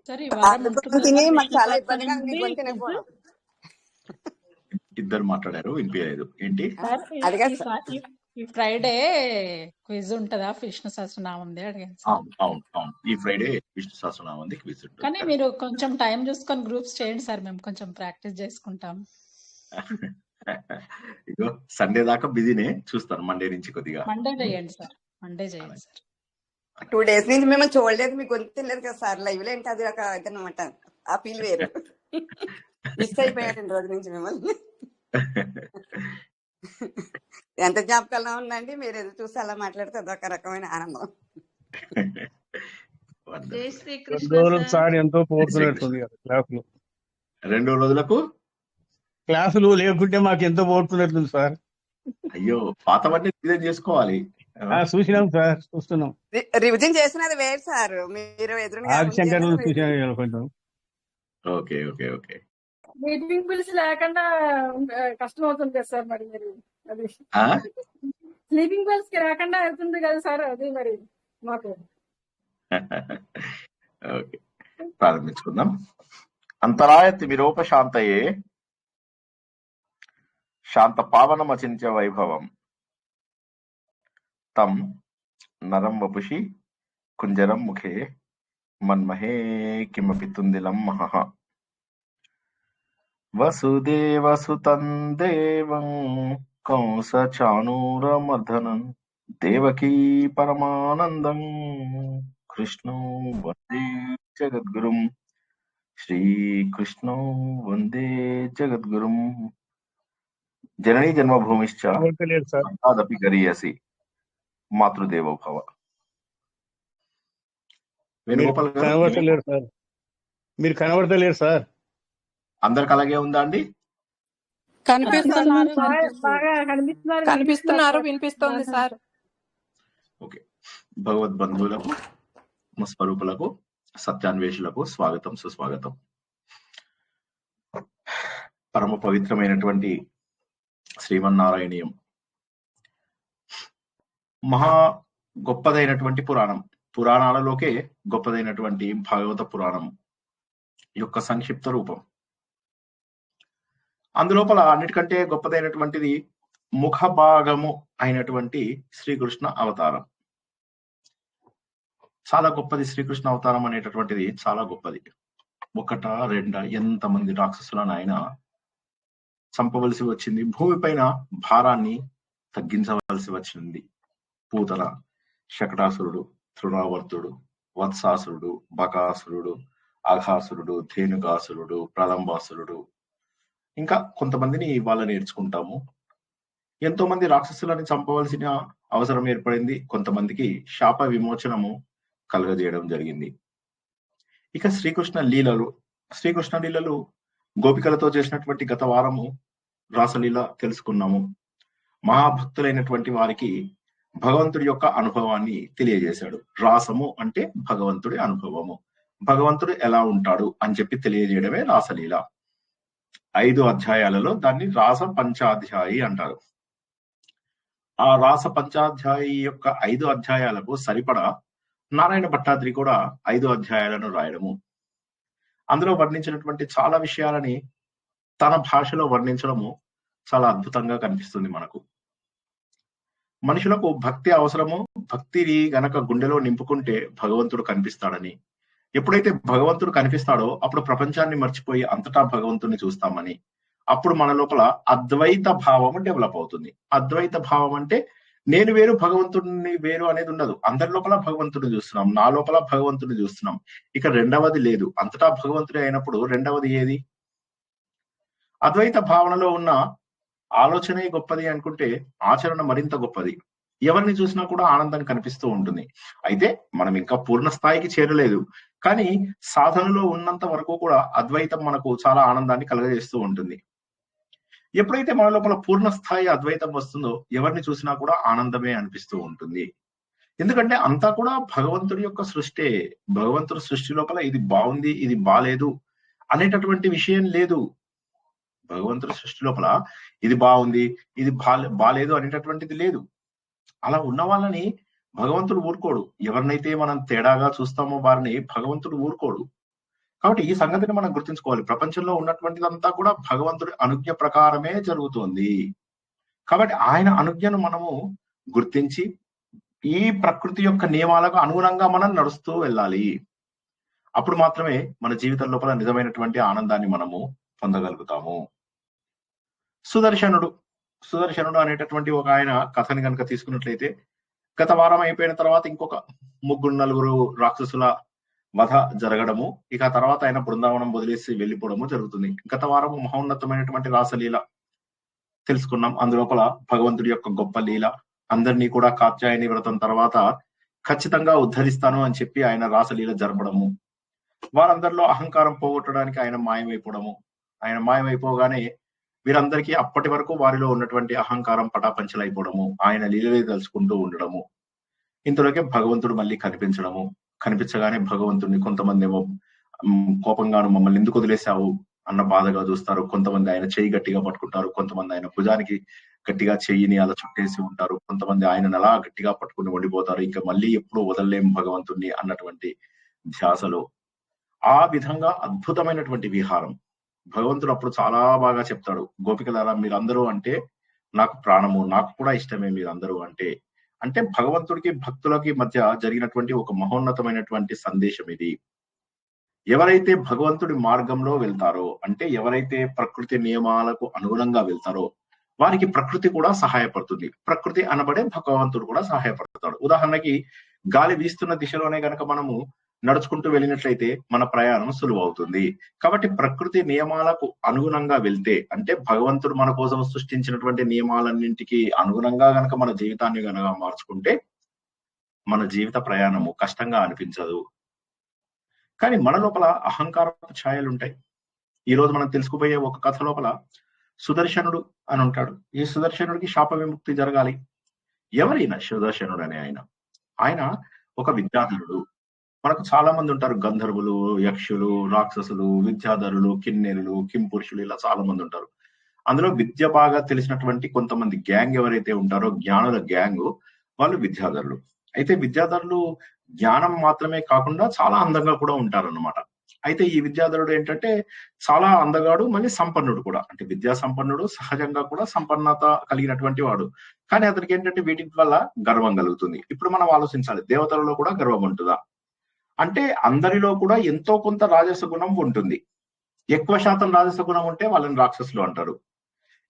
Sir ఈ వారం తిని ఉంటుందా మాకు చాలా విష్ణు ఇబ్బందిగా సహస్రనామం ఉంది ఉంది గొంతినకపోవడం. ఇద్దరు మాట్లాడారు, వినిపించలేదు ఏంటి? సార్ అదిగా ఈ ఫ్రైడే క్విజ్ ఉంటుందా విష్ణు సహస్రనామంది అడిగాను సార్. అవును అవును అవును, ఈ ఫ్రైడే విష్ణు సహస్రనామం ఉంది, క్విజ్ ఉంటుంది. కానీ మీరు కొంచెం టైం చూసుకొని గ్రూప్స్ చేయండి సార్, మేము కొంచెం ప్రాక్టీస్ చేసుకుంటాం. ఇగో సండే దాకా బిజీనే, చూస్తాను మండే నుంచి కొద్దిగా. మండే చేయండి సార్, మండే చేయండి సార్. 2 days నుంచి మిమ్మల్ని చూడలేదు, మీకు గొంతు తెలియదు కదా సార్. లైవ్ లో ఏంటి అది ఒక ఇదన్నమాట, ఆ ఫీల్ వేరు. మిస్ అయిపోయారు 2 రోజుల నుంచి మిమ్మల్ని. ఎంత జ్ఞాపకాలు ఉందండి, మీరు ఎదురు చూసి అలా మాట్లాడితే అదొక రకమైన ఆనందం. జై శ్రీకృష్ణ 2 రోజులకు సార్. సార్ ఎంతో పోతున్నట్టుంది కదా క్లాసులు. 2 రోజులకు క్లాసులు లేకుంటే మాకు ఎంతో పోతున్నట్లుంది సార్. అయ్యో, పాతవన్నీ రివిజన్ చేసుకోవాలి. చూసినాం సార్, చూస్తున్నాం. రివిజన్ చేసినది వేరు సార్, మీరు ఎదురుగా ఆదిశంకర్ చూసాను కొంచెం. Okay okay okay. Meeting bills లేకుండా కష్టం అవుతుంది కదా సార్. మరి మీరు అది స్లీపింగ్ బిల్స్ కి రాకుండా అవుతుంది కదా సార్, అది మరి మాకు. ఓకే, ప్రారంభించుకుందాం. అంతరాయతి విరూపశాంతయే శాంత పావనమచింత్య వైభవం తం నరం వపుషి కుంజరం ముఖే మన్మహే కిమపి తుందిలం మహః వసుదేవసుతం దేవం కంసచాణూరమర్దనం దేవకీ పరమానందం కృష్ణం వందే జగద్గురుం శ్రీకృష్ణం వందే జగద్గురుం జననీ జన్మభూమిశ్చ లేదు సార్. సంతాదపి గరీయసి మాతృదేవో భవ. వేణుగోపాల్ గారు కనబడతలేరు సార్, మీరు కనబడతలేరు సార్. అందరికి అలాగే ఉందా అండి? కనిపిస్తున్నారు, వినిపిస్తోంది సార్. ఓకే, భగవద్బంధువులకు, స్వరూపులకు, సత్యాన్వేషులకు స్వాగతం, సుస్వాగతం. పరమ పవిత్రమైనటువంటి శ్రీమన్నారాయణీయం మహా గొప్పదైనటువంటి పురాణం, పురాణాలలోకే గొప్పదైనటువంటి భాగవత పురాణం యొక్క సంక్షిప్త రూపం. అందులోపల అన్నిటికంటే గొప్పదైనటువంటిది ముఖ భాగము అయినటువంటి శ్రీకృష్ణ అవతారం. చాలా గొప్పది. శ్రీకృష్ణ అవతారం అనేటటువంటిది చాలా గొప్పది. ఒకట రెండ ఎంతమంది రాక్షసులను ఆయన చంపవలసి వచ్చింది, భూమిపైన భారాన్ని తగ్గించవలసి వచ్చింది. పూతన, శకటాసురుడు, తృణావర్తుడు, వత్సాసురుడు, బకాసురుడు, అఘాసురుడు, ధేనుకాసురుడు, ప్రలంబాసురుడు, ఇంకా కొంతమందిని ఇవాళ నేర్చుకుంటాము. ఎంతో మంది రాక్షసులని చంపవలసిన అవసరం ఏర్పడింది. కొంతమందికి శాప విమోచనము కలుగజేయడం జరిగింది. ఇక శ్రీకృష్ణ లీలలు గోపికలతో చేసినటువంటి గత వారము రాసలీల తెలుసుకున్నాము. మహాభక్తులైనటువంటి వారికి భగవంతుడి యొక్క అనుభవాన్ని తెలియజేశాడు. రాసము అంటే భగవంతుడి అనుభవము, భగవంతుడు ఎలా ఉంటాడు అని చెప్పి తెలియజేయడమే రాసలీల. 5 అధ్యాయాలలో దాన్ని రాస పంచాధ్యాయి అంటారు. ఆ రాస పంచాధ్యాయి యొక్క 5 అధ్యాయాలకు సరిపడా నారాయణ భట్టాద్రి కూడా 5 అధ్యాయాలను రాయడము, అందులో వర్ణించినటువంటి చాలా విషయాలని తన భాషలో వర్ణించడము చాలా అద్భుతంగా కనిపిస్తుంది మనకు. మనుషులకు భక్తి అవసరము, భక్తిని గనక గుండెలో నింపుకుంటే భగవంతుడు కనిపిస్తాడని. ఎప్పుడైతే భగవంతుడు కనిపిస్తాడో అప్పుడు ప్రపంచాన్ని మర్చిపోయి అంతటా భగవంతుడిని చూస్తామని. అప్పుడు మన లోపల అద్వైత భావము డెవలప్ అవుతుంది. అద్వైత భావం అంటే నేను వేరు, భగవంతుడిని వేరు అనేది ఉండదు. అందరి లోపల భగవంతుడిని చూస్తున్నాం, నా లోపల భగవంతుడిని చూస్తున్నాం. ఇక రెండవది లేదు. అంతటా భగవంతుడే అయినప్పుడు రెండవది ఏది? అద్వైత భావనలో ఉన్న ఆలోచనే గొప్పది అనుకుంటే ఆచరణ మరింత గొప్పది. ఎవరిని చూసినా కూడా ఆనందం కనిపిస్తూ ఉంటుంది. అయితే మనం ఇంకా పూర్ణ స్థాయికి చేరలేదు, కానీ సాధనలో ఉన్నంత వరకు కూడా అద్వైతం మనకు చాలా ఆనందాన్ని కలుగజేస్తూ ఉంటుంది. ఎప్పుడైతే మన లోపల పూర్ణ స్థాయి అద్వైతం వస్తుందో ఎవరిని చూసినా కూడా ఆనందమే అనిపిస్తూ ఉంటుంది. ఎందుకంటే అంతా కూడా భగవంతుడి యొక్క సృష్టి. భగవంతుడి సృష్టి లోపల ఇది బాగుంది, ఇది బాలేదు అనేటటువంటి విషయం లేదు. భగవంతుడి సృష్టి లోపల ఇది బాగుంది, ఇది బాలేదు అనేటటువంటిది లేదు. అలా ఉన్న వాళ్ళని భగవంతుడు ఊరుకోడు. ఎవరినైతే మనం తేడాగా చూస్తామో వారిని భగవంతుడు ఊరుకోడు. కాబట్టి ఈ సంగతిని మనం గుర్తుంచుకోవాలి. ప్రపంచంలో ఉన్నటువంటిదంతా కూడా భగవంతుడి అనుజ్ఞ ప్రకారమే జరుగుతుంది. కాబట్టి ఆయన అనుజ్ఞను మనము గుర్తించి ఈ ప్రకృతి యొక్క నియమాలకు అనుగుణంగా మనం నడుస్తూ వెళ్ళాలి. అప్పుడు మాత్రమే మన జీవితం లోపల నిజమైనటువంటి ఆనందాన్ని మనము పొందగలుగుతాము. సుదర్శనుడు అనేటటువంటి ఒక ఆయన కథని కనుక తీసుకున్నట్లయితే, గత వారం అయిపోయిన తర్వాత ఇంకొక 3-4 రాక్షసుల వధ జరగడము, ఇక తర్వాత ఆయన బృందావనం వదిలేసి వెళ్ళిపోవడము జరుగుతుంది. గత వారం మహోన్నతమైనటువంటి రాసలీల తెలుసుకున్నాం. అందులోపల భగవంతుడి యొక్క గొప్ప లీల, అందరినీ కూడా కాత్యాయని వ్రతం తర్వాత ఖచ్చితంగా ఉద్ధరిస్తాను అని చెప్పి ఆయన రాసలీల జరపడము, వారందరిలో అహంకారం పోగొట్టడానికి ఆయన మాయమైపోవడము, ఆయన మాయమైపోగానే వీరందరికీ అప్పటి వరకు వారిలో ఉన్నటువంటి అహంకారం పటాపంచలైపోవడము, ఆయన లీలలే తలుచుకుంటూ ఉండడము. ఇంతలోకే భగవంతుడు మళ్ళీ కనిపించడము, కనిపించగానే భగవంతుడిని కొంతమంది ఏమో కోపంగాను మమ్మల్ని ఎందుకు వదిలేశావు అన్న బాధగా చూస్తారు, కొంతమంది ఆయన చెయ్యి గట్టిగా పట్టుకుంటారు, కొంతమంది ఆయన భుజానికి గట్టిగా చెయ్యిని అలా చుట్టేసి ఉంటారు, కొంతమంది ఆయనను అలా గట్టిగా పట్టుకుని ఉండిపోతారు, ఇంకా మళ్ళీ ఎప్పుడు వదలలేం భగవంతుడిని అన్నటువంటి ధ్యాసలో. ఆ విధంగా అద్భుతమైనటువంటి విహారం భగవంతుడు అప్పుడు చాలా బాగా చెప్తాడు, గోపికలారా మీరందరూ అంటే నాకు ప్రాణము, నాకు కూడా ఇష్టమే మీరందరూ అంటే. అంటే భగవంతుడికి భక్తులకి మధ్య జరిగినటువంటి ఒక మహోన్నతమైనటువంటి సందేశం ఇది. ఎవరైతే భగవంతుడి మార్గంలో వెళ్తారో, అంటే ఎవరైతే ప్రకృతి నియమాలకు అనుగుణంగా వెళ్తారో వారికి ప్రకృతి కూడా సహాయపడుతుంది. ప్రకృతి అనబడే భగవంతుడు కూడా సహాయపడతాడు. ఉదాహరణకి గాలి వీస్తున్న దిశలోనే గనక మనము నడుచుకుంటూ వెళ్ళినట్లయితే మన ప్రయాణం సులువు అవుతుంది. కాబట్టి ప్రకృతి నియమాలకు అనుగుణంగా వెళ్తే, అంటే భగవంతుడు మన కోసం సృష్టించినటువంటి నియమాలన్నింటికి అనుగుణంగా గనక మన జీవితాన్ని గనక మార్చుకుంటే మన జీవిత ప్రయాణము కష్టంగా అనిపించదు. కానీ మన లోపల అహంకారపు ఛాయలు ఉంటాయి. ఈ రోజు మనం తెలుసుకుపోయే ఒక కథ లోపల సుదర్శనుడు అని ఉంటాడు. ఈ సుదర్శనుడికి శాప విముక్తి జరగాలి. ఎవరైనా సుదర్శనుడు అనే ఆయన ఒక విద్యాధరుడు. మనకు చాలా మంది ఉంటారు, గంధర్వులు, యక్షులు, రాక్షసులు, విద్యాధరులు, కిన్నెరులు, కింపురుషులు, ఇలా చాలా మంది ఉంటారు. అందులో విద్య బాగా తెలిసినటువంటి కొంతమంది గ్యాంగ్ ఎవరైతే ఉంటారో, జ్ఞానుల గ్యాంగ్, వాళ్ళు విద్యాధరులు. అయితే విద్యాధరులు జ్ఞానం మాత్రమే కాకుండా చాలా అందంగా కూడా ఉంటారన్నమాట. అయితే ఈ విద్యాధరుడు ఏంటంటే చాలా అందగాడు, మళ్ళీ సంపన్నుడు కూడా. అంటే విద్యా సంపన్నుడు, సహజంగా కూడా సంపన్నత కలిగినటువంటి వాడు. కానీ అతనికి ఏంటంటే వీటి వల్ల గర్వం కలుగుతుంది. ఇప్పుడు మనం ఆలోచించాలి, దేవతలలో కూడా గర్వం ఉంటుందా అంటే అందరిలో కూడా ఎంతో కొంత రాజస గుణం ఉంటుంది. ఎక్కువ శాతం రాజస గుణం ఉంటే వాళ్ళని రాక్షసులు అంటారు,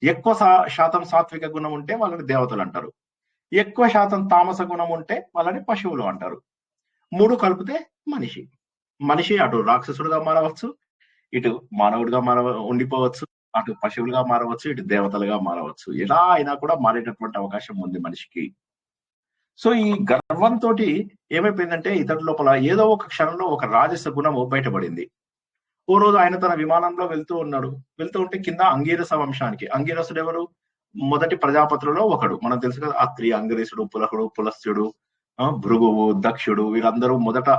ఎక్కువ శాతం సాత్విక గుణం ఉంటే వాళ్ళని దేవతలు అంటారు, ఎక్కువ శాతం తామస గుణం ఉంటే వాళ్ళని పశువులు అంటారు. 3 కలిపితే మనిషి అటు రాక్షసుడుగా మారవచ్చు, ఇటు మానవుడిగా ఉండిపోవచ్చు, అటు పశువులుగా మారవచ్చు, ఇటు దేవతలుగా మారవచ్చు. ఎలా అయినా కూడా మారేటటువంటి అవకాశం ఉంది మనిషికి. సో ఈ గర్వంతో ఏమైపోయిందంటే ఇతడి లోపల ఏదో ఒక క్షణంలో ఒక రాజస గుణము బయటపడింది. ఓ రోజు ఆయన తన విమానంలో వెళ్తూ ఉంటే కింద అంగీరస వంశానికి, అంగీరసుడు ఎవరు? మొదటి ప్రజాపతులలో ఒకడు. మనం తెలుసు కదా, అత్రి, అంగరీసుడు, పులహుడు, పులస్త్యుడు, భృగువు, దక్షుడు, వీరందరూ మొదట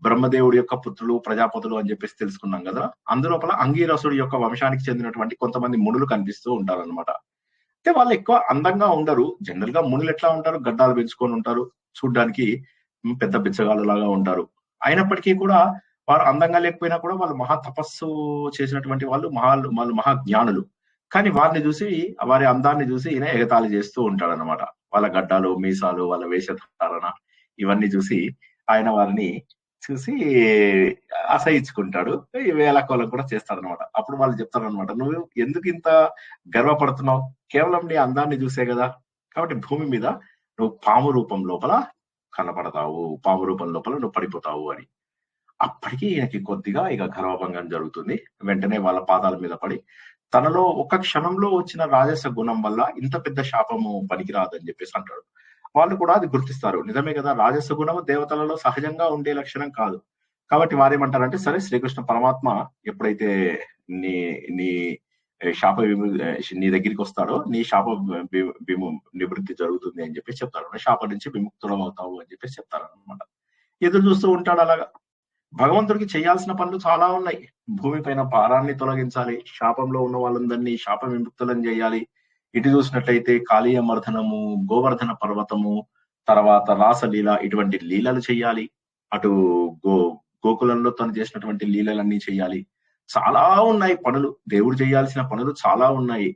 బ్రహ్మదేవుడి యొక్క పుత్రులు, ప్రజాపతులు అని చెప్పేసి తెలుసుకున్నాం కదా. అందులోపల అంగీరసుడి యొక్క వంశానికి చెందినటువంటి కొంతమంది మునులు కనిపిస్తూ ఉంటారు అనమాట. అంటే వాళ్ళు ఎక్కువ అందంగా ఉండరు. జనరల్ గా మునులు ఎట్లా ఉంటారు? గడ్డాలు పెంచుకొని ఉంటారు, చూడ్డానికి పెద్ద బిచ్చగాళ్ళు లాగా ఉంటారు. అయినప్పటికీ కూడా వారు అందంగా లేకపోయినా కూడా వాళ్ళు మహా తపస్సు చేసినటువంటి వాళ్ళు మహా జ్ఞానులు. కానీ వారి అందాన్ని చూసి ఈయన ఎగతాళి చేస్తూ ఉంటాడు అనమాట. వాళ్ళ గడ్డాలు, మీసాలు, వాళ్ళ వేషధారణ ఇవన్నీ చూసి ఆయన వారిని చూసి అసహించుకుంటాడు, వేళాకోళం కూడా చేస్తాడు అనమాట. అప్పుడు వాళ్ళు చెప్తారు అనమాట, నువ్వు ఎందుకు ఇంత గర్వపడుతున్నావు? కేవలం నీ అందాన్ని చూసే కదా. కాబట్టి భూమి మీద నువ్వు పాము రూపం లోపల కనపడతావు, పాము రూపం లోపల నువ్వు పడిపోతావు అని. అప్పటికి ఈయనకి కొద్దిగా ఇక గర్వభంగం జరుగుతుంది. వెంటనే వాళ్ళ పాదాల మీద పడి తనలో ఒక క్షణంలో వచ్చిన రాజస గుణం వల్ల ఇంత పెద్ద శాపము పనికిరాదని చెప్పేసి అంటాడు. వాళ్ళు కూడా అది గుర్తిస్తారు, నిజమే కదా, రాజస గుణము దేవతలలో సహజంగా ఉండే లక్షణం కాదు. కాబట్టి వారేమంటారంటే, సరే శ్రీకృష్ణ పరమాత్మ ఎప్పుడైతే నీ శాప నీ దగ్గరికి వస్తాడో నీ శాప నివృత్తి జరుగుతుంది అని చెప్పేసి చెప్తారు. శాప నుంచి విముక్తులం అవుతావు అని చెప్పేసి చెప్తారు అనమాట. ఎదురు చూస్తూ ఉంటాడు. అలాగా భగవంతుడికి చేయాల్సిన పనులు చాలా ఉన్నాయి. భూమి పైన భారాన్ని తొలగించాలి, శాపంలో ఉన్న వాళ్ళందరినీ శాప విముక్తులను చేయాలి. ఇటు చూసినట్లయితే కాళీయ మర్దనము, గోవర్ధన పర్వతము, తర్వాత రాసలీల, ఇటువంటి లీలలు చేయాలి. అటు గోకులంలో తను చేసినటువంటి లీలలన్నీ చేయాలి. చాలా ఉన్నాయి పనులు, దేవుడు చేయాల్సిన పనులు చాలా ఉన్నాయి.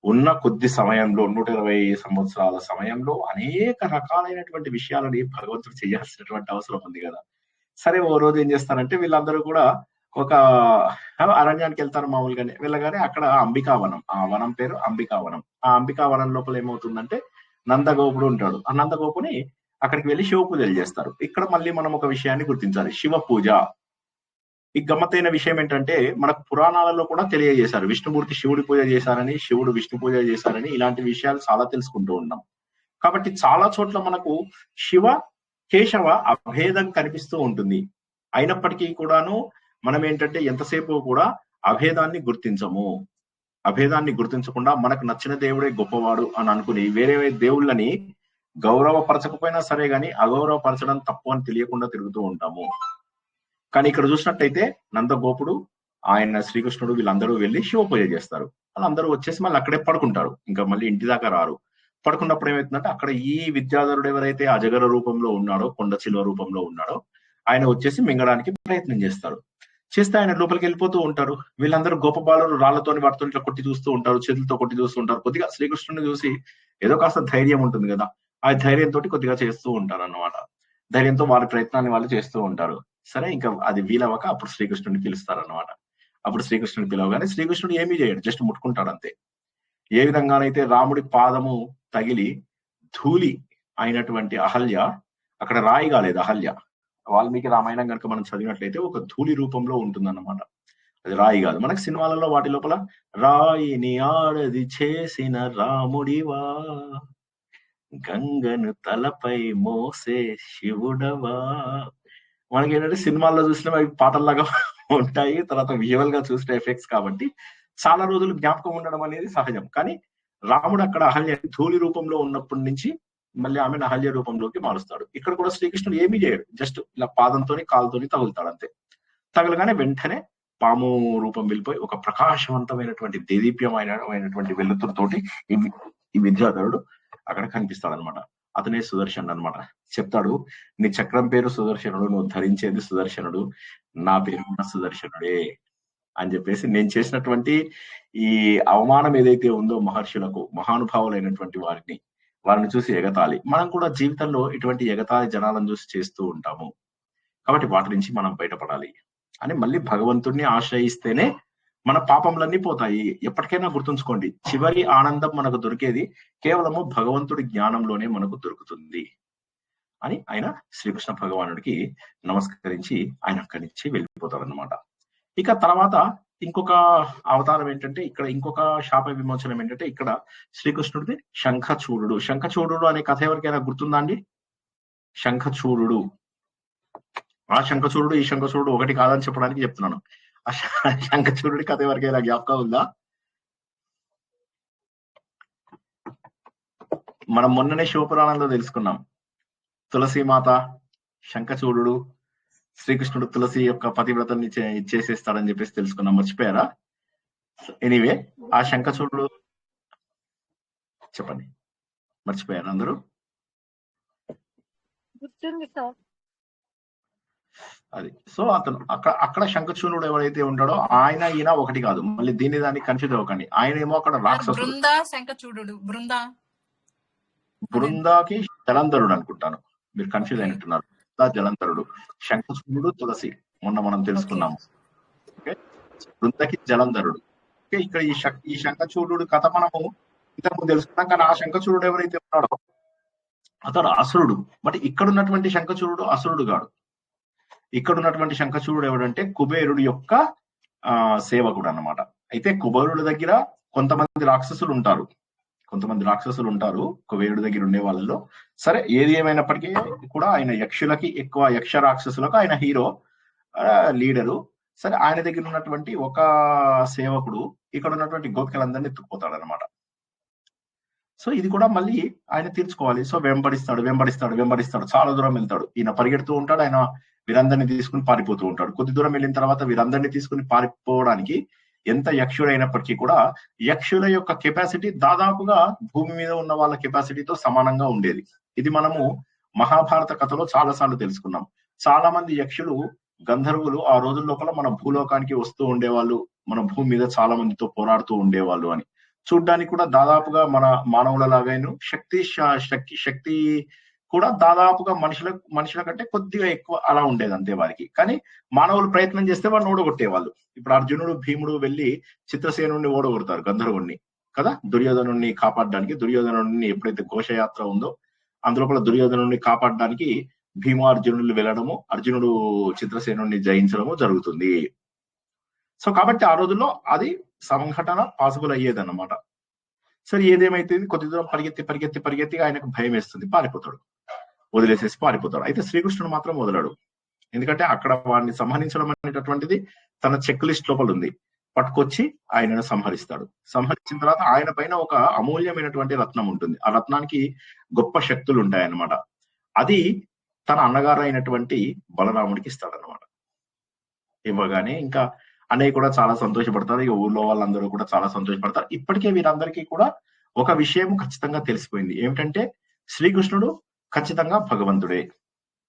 ఉన్న కొద్ది సమయంలో 120 సంవత్సరాల సమయంలో అనేక రకాలైనటువంటి విషయాలని భగవంతుడు చేయాల్సినటువంటి అవసరం ఉంది కదా. సరే ఓ రోజు ఏం చేస్తారంటే వీళ్ళందరూ కూడా ఒక అరణ్యానికి వెళ్తారు మామూలుగానే. వెళ్ళగానే అక్కడ అంబికావనం, ఆ వనం పేరు అంబికావనం. ఆ అంబికావనం లోపల ఏమవుతుందంటే నందగోపుడు ఉంటాడు. ఆ నందగోపుని అక్కడికి వెళ్ళి శివ పూజలు చేస్తారు. ఇక్కడ మళ్ళీ మనం ఒక విషయాన్ని గుర్తించాలి, శివ పూజ. ఈ గమ్మత్తైన విషయం ఏంటంటే మనకు పురాణాలలో కూడా తెలియజేశారు, విష్ణుమూర్తి శివుడి పూజ చేశారని, శివుడు విష్ణు పూజ చేశారని, ఇలాంటి విషయాలు చాలా తెలుసుకుంటూ ఉన్నాం. కాబట్టి చాలా చోట్ల మనకు శివ కేశవ అభేదం కనిపిస్తూ ఉంటుంది. అయినప్పటికీ కూడాను మనం ఏంటంటే ఎంతసేపు కూడా అభేదాన్ని గుర్తించము. అభేదాన్ని గుర్తించకుండా మనకు నచ్చిన దేవుడే గొప్పవాడు అని అనుకుని వేరే దేవుళ్ళని గౌరవపరచకపోయినా సరే గాని అగౌరవపరచడం తప్పు అని తెలియకుండా తిరుగుతూ ఉంటాము. కానీ ఇక్కడ చూసినట్టయితే నందగోపుడు, ఆయన శ్రీకృష్ణుడు వీళ్ళందరూ వెళ్ళి శివ పూజ చేస్తారు. వాళ్ళందరూ వచ్చేసి మళ్ళీ అక్కడే పడుకుంటారు, ఇంకా మళ్ళీ ఇంటి దాకా రారు. పడుకున్నప్పుడు ఏమవుతుందంటే అక్కడ ఈ విద్యాధరుడు ఎవరైతే అజగర రూపంలో ఉన్నాడో, కొండ చిలువ రూపంలో ఉన్నాడో, ఆయన వచ్చేసి మింగడానికి ప్రయత్నం చేస్తారు. చేస్తే ఆయన లోపలికి వెళ్ళిపోతూ ఉంటారు. వీళ్ళందరూ గోప బాలురు రాళ్లతోని వాటితో ఇట్లా కొట్టి చూస్తూ ఉంటారు, చేతులతో కొట్టి చూస్తూ ఉంటారు. కొద్దిగా శ్రీకృష్ణుని చూసి ఏదో కాస్త ధైర్యం ఉంటుంది కదా, ఆ ధైర్యంతో కొద్దిగా చేస్తూ ఉంటారు అన్నమాట. ధైర్యంతో వారి ప్రయత్నాన్ని వాళ్ళు చేస్తూ ఉంటారు. సరే ఇంకా అది వీలవక అప్పుడు శ్రీకృష్ణుడిని పిలుస్తారు అన్నమాట. అప్పుడు శ్రీకృష్ణుని పిలవగానే శ్రీకృష్ణుడు ఏమీ చేయడు, జస్ట్ ముట్టుకుంటాడు అంతే. ఏ విధంగానైతే రాముడి పాదము తగిలి ధూళి అయినటువంటి అహల్య, అక్కడ రాయి కాలేదు అహల్య, వాల్మీకి రామాయణం కనుక మనం చదివినట్లయితే ఒక ధూళి రూపంలో ఉంటుందన్నమాట, అది రాయి కాదు. మనకి సినిమాలలో వాటి లోపల రాయిని ఆడది చేసిన రాముడివా, గంగను తలపై మోసే శివుడవా. మనకి ఏంటంటే సినిమాల్లో చూసినవి అవి పాటల్లాగా ఉంటాయి, తర్వాత విజువల్ గా చూసిన ఎఫెక్ట్స్ కాబట్టి చాలా రోజులు జ్ఞాపకం ఉండడం అనేది సహజం. కానీ రాముడు అక్కడ అహల్య ధూళి రూపంలో ఉన్నప్పటి నుంచి మళ్ళీ ఆమెను అహల్య రూపంలోకి మారుస్తాడు. ఇక్కడ కూడా శ్రీకృష్ణుడు ఏమీ చేయడు, జస్ట్ ఇలా పాదంతోని కాలుతోని తగులుతాడు అంతే. తగలగానే వెంటనే పాము రూపం వెళ్ళిపోయి ఒక ప్రకాశవంతమైనటువంటి దేదీప్యమైనటువంటి వెలుతురుతోటి ఈ విద్యాధరుడు అక్కడ కనిపిస్తాడు అనమాట. అతనే సుదర్శనుడు అనమాట. చెప్తాడు, నీ చక్రం పేరు సుదర్శనుడు, నువ్వు ధరించేది సుదర్శనుడు, నా పేరు కూడా సుదర్శనుడే అని చెప్పేసి నేను చేసినటువంటి ఈ అవమానం ఏదైతే ఉందో మహర్షులకు, మహానుభావులైనటువంటి వారిని చూసి ఎగతాళి. మనం కూడా జీవితంలో ఇటువంటి ఎగతాళి జనాలను చూసి చేస్తూ ఉంటాము. కాబట్టి వాటి నుంచి మనం బయటపడాలి అని మళ్ళీ భగవంతుడిని ఆశ్రయిస్తేనే మన పాపములన్నీ పోతాయి. ఎప్పటికైనా గుర్తుంచుకోండి, చివరి ఆనందం మనకు దొరికేది కేవలము భగవంతుడి జ్ఞానంలోనే మనకు దొరుకుతుంది అని ఆయన శ్రీకృష్ణ భగవానుడికి నమస్కరించి ఆయన అక్కడి నుంచి వెళ్ళిపోతాడు అనమాట. ఇక తర్వాత ఇంకొక అవతారం ఏంటంటే, ఇక్కడ ఇంకొక శాప విమోచనం ఏంటంటే, ఇక్కడ శ్రీకృష్ణుడిది శంఖచూడుడు. శంఖచూడుడు అనే కథ ఎవరికైనా గుర్తుందా అండి? శంఖచూడుడు, ఆ శంఖచూడుడు ఈ శంఖచూడుడు ఒకటి కాదని చెప్పడానికి చెప్తున్నాను. ఆ శంఖచూడుడి కథ ఎవరికైనా జ్ఞాపకం ఉందా? మనం మొన్ననే శివపురాణంలో తెలుసుకున్నాం. తులసీమాత, శంఖచూడుడు, శ్రీకృష్ణుడు తులసి యొక్క పతివ్రతని ఇచ్చేసేస్తాడని చెప్పేసి తెలుసుకున్నాం. మర్చిపోయారా? ఎనీవే, ఆ శంఖచూడుడు చెప్పండి, మర్చిపోయారు అందరూ? అది సో అతను అక్కడ శంఖచూడుడు ఎవరైతే ఉంటాడో ఆయన ఈయన ఒకటి కాదు. మళ్ళీ దీన్ని దాన్ని కన్ఫ్యూజ్ అవ్వకండి. ఆయన ఏమో అక్కడ రాక్షసుడు, బృందాకి జలంధరుడు అనుకుంటాను, మీరు కన్ఫ్యూజ్ అయినట్టున్నారు. జలంధరుడు, శంఖచూడుడు తులసి మొన్న మనం తెలుసుకున్నాము. ఓకే, బృందకి జలంధరుడు. ఓకే, ఇక్కడ ఈ శంఖచూడుడు కథ మనము ఇంతకుముందు తెలుసుకున్నాం. కానీ ఆ శంఖచూడుడు ఎవరైతే ఉన్నాడో అతడు అసురుడు. బట్ ఇక్కడ ఉన్నటువంటి శంఖచూడుడు అసురుడు కాడు. ఇక్కడ ఉన్నటువంటి శంఖచూడుడు ఎవడంటే కుబేరుడు యొక్క సేవకుడు అన్నమాట. అయితే కుబేరుడి దగ్గర కొంతమంది రాక్షసులు ఉంటారు కుబేరుడి దగ్గర ఉండే వాళ్ళలో. సరే, ఏది ఏమైనప్పటికీ కూడా ఆయన యక్షులకి ఎక్కువ, యక్ష రాక్షసులకు ఆయన హీరో, లీడరు. సరే, ఆయన దగ్గర ఉన్నటువంటి ఒక సేవకుడు ఇక్కడ ఉన్నటువంటి గోపికలందరినీ ఎత్తుకుపోతాడు అనమాట. సో ఇది కూడా మళ్ళీ ఆయన తీర్చుకోవాలి. సో వెంబడిస్తాడు, చాలా దూరం వెళ్తాడు. ఈయన పరిగెడుతూ ఉంటాడు, ఆయన వీరందరినీ తీసుకుని పారిపోతూ ఉంటాడు. కొద్ది దూరం వెళ్ళిన తర్వాత వీరందరినీ తీసుకుని పారిపోవడానికి ఎంత యక్షుడైనప్పటికీ కూడా యక్షుల యొక్క కెపాసిటీ దాదాపుగా భూమి మీద ఉన్న వాళ్ళ కెపాసిటీతో సమానంగా ఉండేది. ఇది మనము మహాభారత కథలో చాలా సార్లు తెలుసుకున్నాం. చాలా మంది యక్షులు గంధర్వులు ఆ రోజుల లోపల మన భూలోకానికి వస్తూ ఉండేవాళ్ళు, మన భూమి మీద చాలా మందితో పోరాడుతూ ఉండేవాళ్ళు అని. చూడ్డానికి కూడా దాదాపుగా మన మానవుల లాగాను శక్తి కూడా దాదాపుగా మనుషుల కంటే కొద్దిగా ఎక్కువ అలా ఉండేది అంతే వారికి. కానీ మానవులు ప్రయత్నం చేస్తే వాడిని ఓడగొట్టేవాళ్ళు. ఇప్పుడు అర్జునుడు భీముడు వెళ్ళి చిత్రసేనుడిని ఓడగొడతారు గంధర్వుణ్ణి కదా, దుర్యోధనుడిని కాపాడడానికి. దుర్యోధనుడిని ఎప్పుడైతే ఘోషయాత్ర ఉందో అందులోపల దుర్యోధనుడిని కాపాడడానికి భీమార్జునులు వెళ్ళడము, అర్జునుడు చిత్రసేనుడిని జయించడము జరుగుతుంది. సో కాబట్టి ఆ రోజుల్లో అది సంఘటన పాసిబుల్ అయ్యేదన్నమాట. సరే ఏదేమైతే కొద్ది దూరం పరిగెత్తి ఆయనకు భయం వేస్తుంది, పారిపోతాడు, వదిలేసేసి పారిపోతాడు. అయితే శ్రీకృష్ణుడు మాత్రం వదలడు. ఎందుకంటే అక్కడ వాడిని సంహరించడం అనేటటువంటిది తన చెక్ లిస్ట్ లోపల ఉంది. పట్టుకొచ్చి ఆయనను సంహరిస్తాడు. సంహరించిన తర్వాత ఆయన పైన ఒక అమూల్యమైనటువంటి రత్నం ఉంటుంది. ఆ రత్నానికి గొప్ప శక్తులు ఉంటాయన్నమాట. అది తన అన్నగారు అయినటువంటి బలరాముడికి ఇస్తాడన్నమాట. ఇవ్వగానే ఇంకా అన్నయ్య కూడా చాలా సంతోషపడతారు. ఇక ఊర్లో వాళ్ళందరూ కూడా చాలా సంతోషపడతారు. ఇప్పటికే వీరందరికీ కూడా ఒక విషయం ఖచ్చితంగా తెలిసిపోయింది. ఏమిటంటే శ్రీకృష్ణుడు ఖచ్చితంగా భగవంతుడే.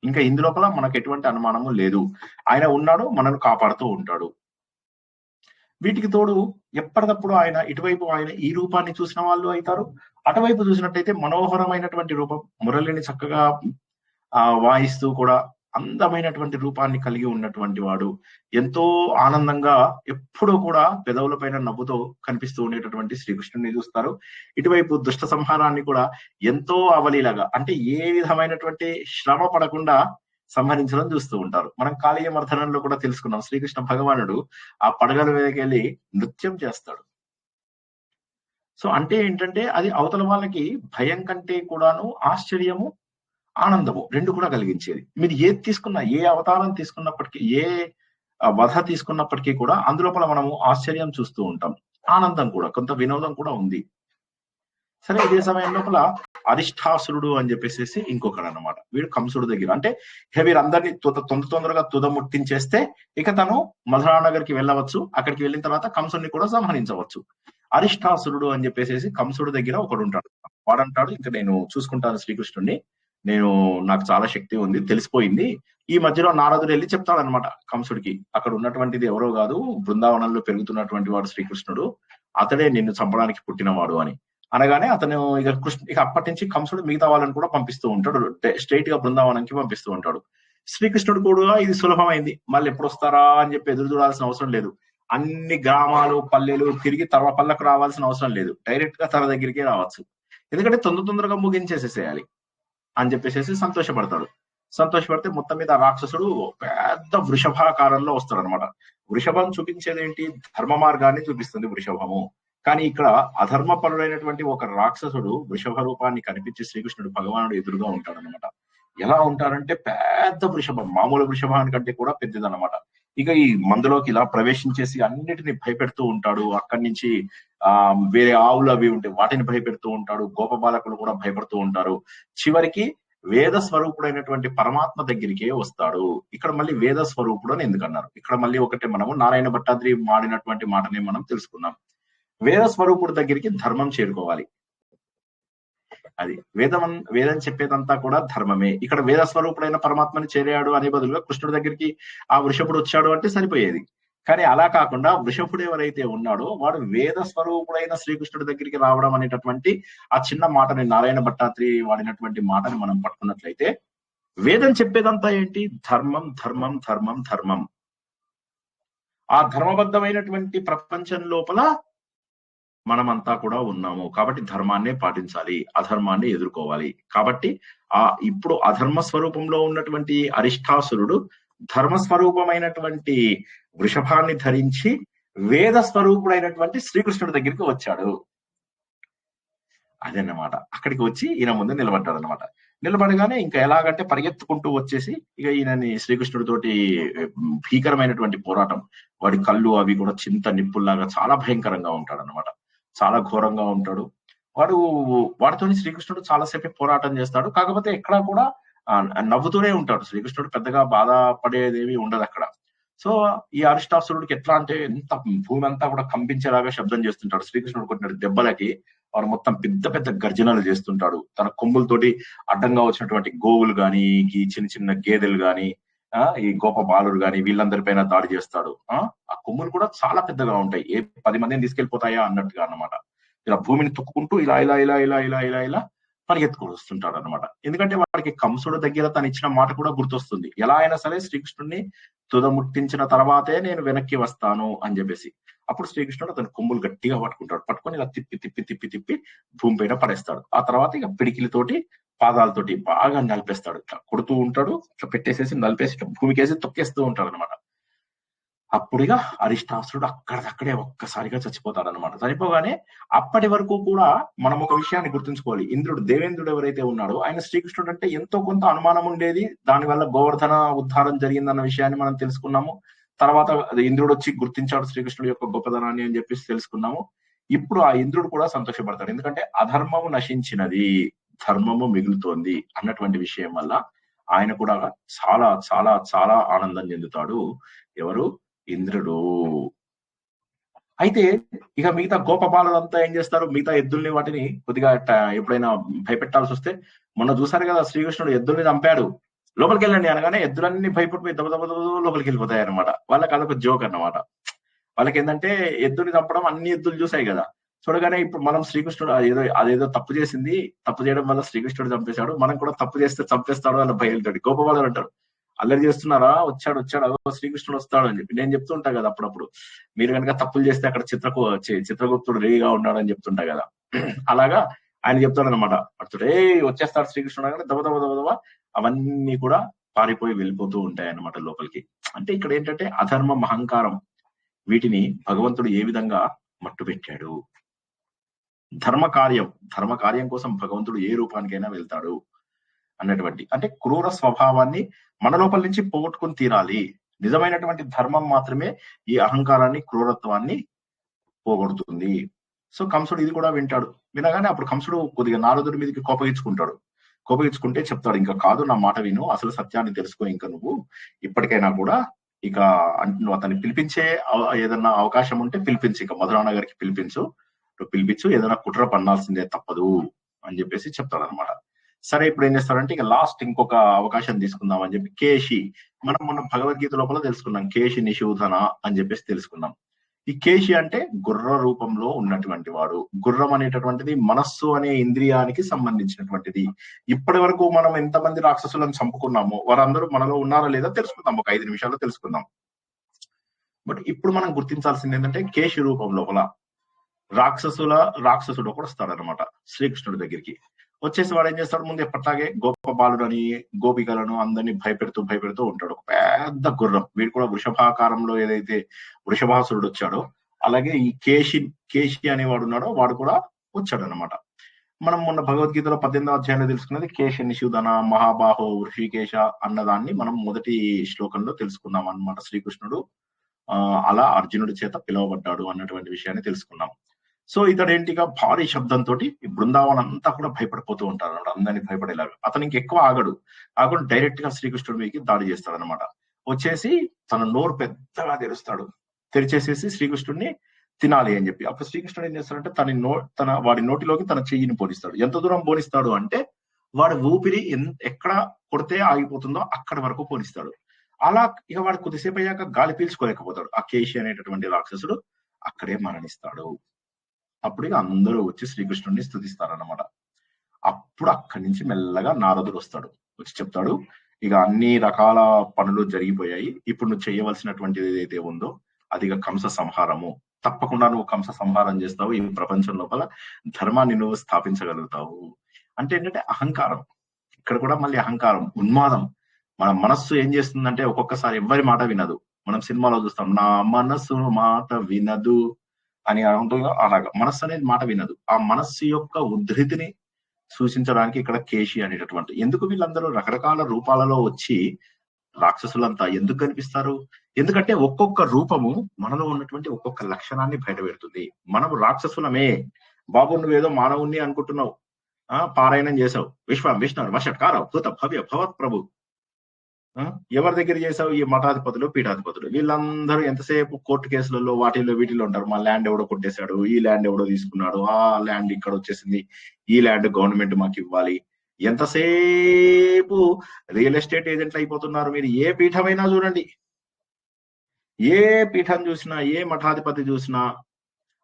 ఇంకా ఇందులోపల మనకు ఎటువంటి అనుమానము లేదు. ఆయన ఉన్నాడు, మనను కాపాడుతూ ఉంటాడు. వీటికి తోడు ఎప్పటికప్పుడు ఆయన ఇటువైపు ఆయన ఈ రూపాన్ని చూసిన వాళ్ళు అవుతారు, అటువైపు చూసినట్టయితే మనోహరమైనటువంటి రూపం, మురళిని చక్కగా వాయిస్తూ కూడా అందమైనటువంటి రూపాన్ని కలిగి ఉన్నటువంటి వాడు, ఎంతో ఆనందంగా ఎప్పుడూ కూడా పెదవుల పైన నవ్వుతో కనిపిస్తూ ఉండేటటువంటి శ్రీకృష్ణుడిని చూస్తారు. ఇటువైపు దుష్ట సంహారాన్ని కూడా ఎంతో అవలీలగా, అంటే ఏ విధమైనటువంటి శ్రమ పడకుండా సంహరించడం చూస్తూ ఉంటారు. మనం కాళీయ మర్దనంలో కూడా తెలుసుకున్నాం. శ్రీకృష్ణ భగవానుడు ఆ పడగల మీదకి వెళ్ళి నృత్యం చేస్తాడు. సో అంటే ఏంటంటే అది అవతల వాళ్ళకి భయం కంటే కూడాను ఆశ్చర్యము, ఆనందము రెండు కూడా కలిగించేది. మీరు ఏది తీసుకున్నా, ఏ అవతారం తీసుకున్నప్పటికీ, ఏ వధ తీసుకున్నప్పటికీ కూడా అందులోపల మనము ఆశ్చర్యం చూస్తూ ఉంటాం, ఆనందం కూడా, కొంత వినోదం కూడా ఉంది. సరే ఇదే సమయం లోపల అరిష్టాసురుడు అని చెప్పేసి ఇంకొకడు అన్నమాట. వీడు కంసుడు దగ్గర, అంటే వీరందరినీ తొందరగా తుదముట్టించేస్తే ఇక తను మధురానగర్కి వెళ్ళవచ్చు. అక్కడికి వెళ్ళిన తర్వాత కంసుడిని కూడా సంహరించవచ్చు. అరిష్టాసురుడు అని చెప్పేసి కంసుడు దగ్గర ఒకడు ఉంటాడు. వాడంటాడు, ఇంకా నేను చూసుకుంటాను శ్రీకృష్ణుడిని, నాకు చాలా శక్తి ఉంది, తెలిసిపోయింది. ఈ మధ్యలో నారదుడు వెళ్ళి చెప్తాడనమాట కంసుడికి, అక్కడ ఉన్నటువంటిది ఎవరో కాదు, బృందావనంలో పెరుగుతున్నటువంటి వాడు శ్రీకృష్ణుడు, అతడే నిన్ను చంపడానికి పుట్టినవాడు అని అనగానే అతను ఇక అప్పటి నుంచి కంసుడు మిగతా వాళ్ళని కూడా పంపిస్తూ ఉంటాడు, స్ట్రైట్ గా బృందావనంకి పంపిస్తూ ఉంటాడు. శ్రీకృష్ణుడు కూడా ఇది సులభమైంది, మళ్ళీ ఎప్పుడు వస్తారా అని చెప్పి ఎదురు చూడాల్సిన అవసరం లేదు. అన్ని గ్రామాలు పల్లెలు తిరిగి తన పళ్ళకు రావాల్సిన అవసరం లేదు, డైరెక్ట్ గా తన దగ్గరికి రావచ్చు. ఎందుకంటే తొందరగా ముగించేసేసేయాలి అని చెప్పేసి సంతోషపడతాడు. సంతోషపడితే మొత్తం మీద రాక్షసుడు పెద్ద వృషభాకారంలో వస్తాడు అనమాట. వృషభం చూపించేది ఏంటి? ధర్మ మార్గాన్ని చూపిస్తుంది వృషభము. కానీ ఇక్కడ అధర్మపరుడైనటువంటి ఒక రాక్షసుడు వృషభ రూపాన్ని కనిపించి శ్రీకృష్ణుడు భగవానుడు ఎదురుగా ఉంటాడు అనమాట. ఎలా ఉంటారంటే పెద్ద వృషభం, మామూలు వృషభాని కంటే కూడా పెద్దదన్నమాట. ఇక ఈ మందులోకి ఇలా ప్రవేశించేసి అన్నిటిని భయపెడుతూ ఉంటాడు. అక్కడి నుంచి వేరే ఆవులు అవి ఉంటే వాటిని భయపెడుతూ ఉంటాడు. గోపబాలకులు కూడా భయపడుతూ ఉంటారు. చివరికి వేద స్వరూపుడైనటువంటి పరమాత్మ దగ్గరికే వస్తాడు. ఇక్కడ మళ్ళీ వేద స్వరూపుడు అని ఎందుకన్నారు? ఇక్కడ మళ్ళీ ఒకటే మనము నారాయణ భట్టాద్రి మాడినటువంటి మాటని మనం తెలుసుకున్నాం. వేద స్వరూపుడు దగ్గరికి ధర్మం చేరుకోవాలి. అది వేదం చెప్పేదంతా కూడా ధర్మమే. ఇక్కడ వేద స్వరూపుడైన పరమాత్మని చేరాడు అనే బదులుగా కృష్ణుడి దగ్గరికి ఆ వృషభుడు వచ్చాడు అంటే సరిపోయేది. కానీ అలా కాకుండా వృషభుడు ఎవరైతే ఉన్నాడో వాడు వేద స్వరూపుడైన శ్రీకృష్ణుడి దగ్గరికి రావడం అనేటటువంటి ఆ చిన్న మాటని, నారాయణ భట్టాద్రి వాడినటువంటి మాటని మనం పట్టుకున్నట్లయితే, వేదం చెప్పేదంతా ఏంటి? ధర్మం ధర్మం ధర్మం ధర్మం. ఆ ధర్మబద్ధమైనటువంటి ప్రపంచం లోపల మనమంతా కూడా ఉన్నాము. కాబట్టి ధర్మాన్నే పాటించాలి, అధర్మాన్ని ఎదుర్కోవాలి. కాబట్టి ఇప్పుడు అధర్మ స్వరూపంలో ఉన్నటువంటి అరిష్టాసురుడు ధర్మస్వరూపమైనటువంటి వృషభాన్ని ధరించి వేద స్వరూపుడైనటువంటి శ్రీకృష్ణుడి దగ్గరికి వచ్చాడు. అదన్నమాట. అక్కడికి వచ్చి ఈయన ముందు నిలబడ్డాడు అనమాట. నిలబడగానే ఇంకా ఎలాగంటే పరిగెత్తుకుంటూ వచ్చేసి ఇక ఈయనని శ్రీకృష్ణుడితోటి భీకరమైనటువంటి పోరాటం. వాడి కళ్ళు అవి కూడా చింత నిప్పుల్లాగా చాలా భయంకరంగా ఉంటాడు అనమాట. చాలా ఘోరంగా ఉంటాడు వాడితో శ్రీకృష్ణుడు చాలాసేపు పోరాటం చేస్తాడు. కాకపోతే ఎక్కడా కూడా నవ్వుతూనే ఉంటాడు శ్రీకృష్ణుడు. పెద్దగా బాధపడేదేమి ఉండదు అక్కడ. సో ఈ అరిష్టాసురుడికి ఎట్లా అంటే ఎంత భూమి అంతా కూడా కంపించేలాగా శబ్దం చేస్తుంటాడు. శ్రీకృష్ణుడు కొట్టిన దెబ్బలకి వాడు మొత్తం పెద్ద పెద్ద గర్జనలు చేస్తుంటాడు. తన కొమ్ములతోటి అడ్డంగా వచ్చినటువంటి గోవులు గాని, ఈ చిన్న చిన్న గేదెలు గాని, ఈ గోప బాలుడు గాని వీళ్ళందరిపైన దాడి చేస్తాడు. ఆ కొమ్ములు కూడా చాలా పెద్దగా ఉంటాయి, 10 మందిని తీసుకెళ్లిపోతాయా అన్నట్టుగా అన్నమాట. ఇలా భూమిని తొక్కుకుంటూ ఇలా ఇలా ఇలా ఇలా ఇలా ఇలా ఇలా పరిగెత్తుకొని వస్తుంటాడు అనమాట. ఎందుకంటే వాడికి కంసుడు దగ్గర తను ఇచ్చిన మాట కూడా గుర్తొస్తుంది, ఎలా అయినా సరే శ్రీకృష్ణుడిని తుదముట్టించిన తర్వాతే నేను వెనక్కి వస్తాను అని చెప్పేసి. అప్పుడు శ్రీకృష్ణుడు అతను కొమ్ములు గట్టిగా పట్టుకుంటాడు, పట్టుకొని ఇలా తిప్పి తిప్పి తిప్పి తిప్పి భూమి పైన పడేస్తాడు. ఆ తర్వాత ఇక పిడికిలతోటి పాదాలతోటి బాగా నలిపేస్తాడు, ఇట్లా కొడుతూ ఉంటాడు, ఇట్లా పెట్టేసేసి నలిపేసి భూమికేసి తొక్కేస్తూ ఉంటాడు అనమాట. అప్పుడుగా అరిష్టాసురుడు అక్కడికక్కడే ఒక్కసారిగా చచ్చిపోతాడు అనమాట. చనిపోగానే అప్పటి వరకు కూడా మనం ఒక విషయాన్ని గుర్తుంచుకోవాలి, ఇంద్రుడు దేవేంద్రుడు ఎవరైతే ఉన్నాడో ఆయన శ్రీకృష్ణుడు అంటే ఎంతో కొంత అనుమానం ఉండేది, దానివల్ల గోవర్ధన ఉద్ధారం జరిగిందన్న విషయాన్ని మనం తెలుసుకున్నాము. తర్వాత ఇంద్రుడు వచ్చి గుర్తించాడు శ్రీకృష్ణుడు యొక్క గొప్పదనాన్ని అని చెప్పేసి తెలుసుకున్నాము. ఇప్పుడు ఆ ఇంద్రుడు కూడా సంతోషపడతాడు, ఎందుకంటే అధర్మము నశించినది, ధర్మము మిగులుతోంది అన్నటువంటి విషయం వల్ల ఆయన కూడా చాలా చాలా చాలా ఆనందం చెందుతాడు. ఎవరు? ఇంద్రుడు. అయితే ఇక మిగతా గోపబాలంతా ఏం చేస్తారు, మిగతా ఎద్దుల్ని వాటిని కొద్దిగా ఎప్పుడైనా భయపెట్టాల్సి వస్తే, మొన్న చూసారు కదా శ్రీకృష్ణుడు ఎద్దుల్ని చంపాడు, లోపలికి వెళ్ళండి అనగానే ఎద్దులన్నీ భయపడిపోయి దెబ్బ లోపలికి వెళ్ళిపోతాయి అనమాట. వాళ్ళకి అదొక జోక్ అన్నమాట. వాళ్ళకి ఏంటంటే ఎద్దుని చంపడం అన్ని ఎద్దులు చూసాయి కదా, చూడగానే ఇప్పుడు మనం శ్రీకృష్ణుడు అదేదో తప్పు చేసింది, తప్పు చేయడం వల్ల శ్రీకృష్ణుడు చంపేశాడు, మనం కూడా తప్పు చేస్తే చంపేస్తాడు అన్న భయంతో గోపబాలు అంటారు, అల్లరి చేస్తున్నారా, వచ్చాడు అదో శ్రీకృష్ణుడు వస్తాడు అని చెప్పి. నేను చెప్తుంటా కదా అప్పుడప్పుడు, మీరు కనుక తప్పులు చేస్తే అక్కడ చిత్రగుప్తుడు రెడీగా ఉన్నాడు అని చెప్తుంటా కదా, అలాగా ఆయన చెప్తాడు అనమాట. అడుగుతాడు, వచ్చేస్తాడు శ్రీకృష్ణుడు అనగానే దబ దబ దబ దబ అవన్నీ కూడా పారిపోయి వెళ్ళిపోతూ ఉంటాయి అన్నమాట లోపలికి. అంటే ఇక్కడ ఏంటంటే అధర్మం, అహంకారం, వీటిని భగవంతుడు ఏ విధంగా మట్టు పెట్టాడు. ధర్మ కార్యం కోసం భగవంతుడు ఏ రూపానికైనా వెళ్తాడు అన్నటువంటి, అంటే క్రూర స్వభావాన్ని మన లోపల నుంచి పోగొట్టుకుని తీరాలి. నిజమైనటువంటి ధర్మం మాత్రమే ఈ అహంకారాన్ని, క్రూరత్వాన్ని పోగొడుతుంది. సో కంసుడు ఇది కూడా వింటాడు. వినగానే అప్పుడు కంసుడు కొద్దిగా నారదుడి మీదకి కోపగించుకుంటే చెప్తాడు, ఇంకా కాదు, నా మాట విను, అసలు సత్యాన్ని తెలుసుకో, ఇంకా నువ్వు ఇప్పటికైనా కూడా ఇక నువ్వు అతన్ని పిలిపించే ఏదన్నా అవకాశం ఉంటే పిలిపించు, ఇక మధురానగర్కి పిలిపించు, ఏదైనా కుట్ర పన్నాల్సిందే తప్పదు అని చెప్పేసి చెప్తాడు అనమాట. సరే ఇప్పుడు ఏం చేస్తారంటే ఇక లాస్ట్ ఇంకొక అవకాశం తీసుకుందాం అని చెప్పి కేశి, మనం మొన్న భగవద్గీత లోపల తెలుసుకున్నాం, కేశి నిషూధన అని చెప్పేసి తెలుసుకున్నాం. ఈ కేశి అంటే గుర్ర రూపంలో ఉన్నటువంటి వాడు. గుర్రం అనేటటువంటిది మనస్సు అనే ఇంద్రియానికి సంబంధించినటువంటిది. ఇప్పటి వరకు మనం ఎంతమంది రాక్షసులను చంపుకున్నామో వారందరూ మనలో ఉన్నారా లేదా తెలుసుకుందాం, ఒక 5 నిమిషాల్లో తెలుసుకుందాం. బట్ ఇప్పుడు మనం గుర్తించాల్సింది ఏంటంటే కేశి రూపం లోపల రాక్షసుడు ఒకడు వస్తాడనమాట శ్రీకృష్ణుడి దగ్గరికి. వచ్చేసి వాడు ఏం చేస్తాడు, ముందు ఎప్పట్లాగే గోప బాలుడని గోపికలను అందరినీ భయపెడుతూ ఉంటాడు. ఒక పెద్ద గుర్రం, వీడు కూడా వృషభాకారంలో ఏదైతే వృషభాసురుడు వచ్చాడో అలాగే ఈ కేశి అనేవాడు ఉన్నాడో వాడు కూడా వచ్చాడు అనమాట. మనం మొన్న భగవద్గీతలో 18వ అధ్యాయంలో తెలుసుకున్నది కేశి నిషూదన మహాబాహో వృషికేశ అన్నదాన్ని మనం మొదటి శ్లోకంలో తెలుసుకున్నాం అన్నమాట. శ్రీకృష్ణుడు అలా అర్జునుడి చేత పిలువబడ్డాడు అన్నటువంటి విషయాన్ని తెలుసుకున్నాం. సో ఇతడేంటిగా భారీ శబ్దంతో బృందావనం అంతా కూడా భయపడిపోతూ ఉంటారు అన్నమాట, అందరినీ భయపడేలాగా. అతను ఇంకెక్కువ ఆగడు డైరెక్ట్ గా శ్రీకృష్ణుడి మీదకి దాడి చేస్తాడు అనమాట. వచ్చేసి తన నోరు పెద్దగా తెరిచేసేసి శ్రీకృష్ణుడిని తినాలి అని చెప్పి. అప్పుడు శ్రీకృష్ణుడు ఏం చేస్తాడంటే వాడి నోటిలోకి తన చెయ్యిని పోనిస్తాడు. ఎంత దూరం పోనిస్తాడు అంటే వాడి ఊపిరి ఎక్కడ కొడితే ఆగిపోతుందో అక్కడి వరకు పోనిస్తాడు. అలా ఇక వాడు కొద్దిసేపు అయ్యాక గాలి పీల్చుకోలేకపోతాడు. ఆ కేశి అనేటటువంటి రాక్షసుడు అక్కడే మరణిస్తాడు. అప్పుడు ఇక అందరూ వచ్చి శ్రీకృష్ణుడిని స్తుతిస్తారన్నమాట. అప్పుడు అక్కడి నుంచి మెల్లగా నారదుడు వస్తాడు, వచ్చి చెప్తాడు, ఇక అన్ని రకాల పనులు జరిగిపోయాయి, ఇప్పుడు నువ్వు చేయవలసినటువంటిది ఏదైతే ఉందో అది కంస సంహారము. తప్పకుండా నువ్వు కంస సంహారం చేస్తావు, ఈ ప్రపంచం లోపల ధర్మాన్ని నువ్వు స్థాపించగలుగుతావు. అంటే ఏంటంటే అహంకారం, ఇక్కడ కూడా మళ్ళీ అహంకారం, ఉన్మాదం. మన మనస్సు ఏం చేస్తుందంటే ఒక్కొక్కసారి ఎవరి మాట వినదు. మనం సినిమాలో చూస్తాం, నా మనస్సు మాట వినదు అని అంటుందో అలాగా మనస్సు అనేది మాట వినదు. ఆ మనస్సు యొక్క ఉద్ధృతిని సూచించడానికి ఇక్కడ కేశి అనేటటువంటి. ఎందుకు వీళ్ళందరూ రకరకాల రూపాలలో వచ్చి రాక్షసులంతా ఎందుకు కనిపిస్తారు? ఎందుకంటే ఒక్కొక్క రూపము మనలో ఉన్నటువంటి ఒక్కొక్క లక్షణాన్ని బయట పెడుతుంది. మనం రాక్షసులమే బాబు, నువ్వేదో మానవుణ్ణి అనుకుంటున్నావు, పారాయణం చేసావు, విష్ణు వషట్కార భూత భవ్య భవత్ ప్రభు, ఎవరి దగ్గర చేసావు? ఈ మఠాధిపతులు, పీఠాధిపతులు, వీళ్ళందరూ ఎంతసేపు కోర్టు కేసులలో వీటిలో ఉంటారు. మా ల్యాండ్ ఎవడో కొట్టేశాడు, ఈ ల్యాండ్ ఎవడో తీసుకున్నాడు, ఆ ల్యాండ్ ఇక్కడ వచ్చేసింది, ఈ ల్యాండ్ గవర్నమెంట్ మాకు ఇవ్వాలి, ఎంతసేపు రియల్ ఎస్టేట్ ఏజెంట్లు అయిపోతున్నారు. మీరు ఏ పీఠమైనా చూడండి, ఏ పీఠం చూసినా, ఏ మఠాధిపతి చూసినా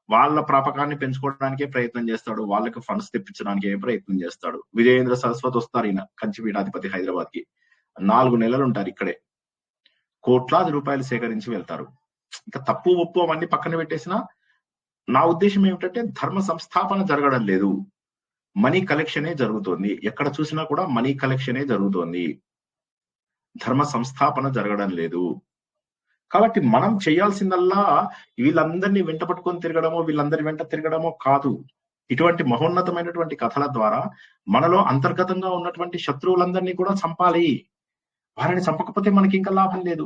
వాళ్ళ ప్రాపకాన్ని పెంచుకోవడానికే ప్రయత్నం చేస్తాడు, వాళ్ళకి ఫండ్స్ తెప్పించడానికి ప్రయత్నం చేస్తాడు. విజయేంద్ర సరస్వతి వస్తారు, ఈయన కంచి పీఠాధిపతి హైదరాబాద్ కి 4 నెలలు ఉంటారు ఇక్కడే, కోట్లాది రూపాయలు సేకరించి వెళ్తారు. ఇంకా తప్పు ఒప్పు అవన్నీ పక్కన పెట్టేసినా నా ఉద్దేశం ఏమిటంటే ధర్మ సంస్థాపన జరగడం లేదు, మనీ కలెక్షనే జరుగుతోంది. ఎక్కడ చూసినా కూడా మనీ కలెక్షనే జరుగుతోంది, ధర్మ సంస్థాపన జరగడం లేదు. కాబట్టి మనం చేయాల్సిందల్లా వీళ్ళందరినీ వెంట పట్టుకొని తిరగడమో, వీళ్ళందరి వెంట తిరగడమో కాదు. ఇటువంటి మహోన్నతమైనటువంటి కథల ద్వారా మనలో అంతర్గతంగా ఉన్నటువంటి శత్రువులందరినీ కూడా చంపాలి. వారిని చంపకపోతే మనకి ఇంకా లాభం లేదు.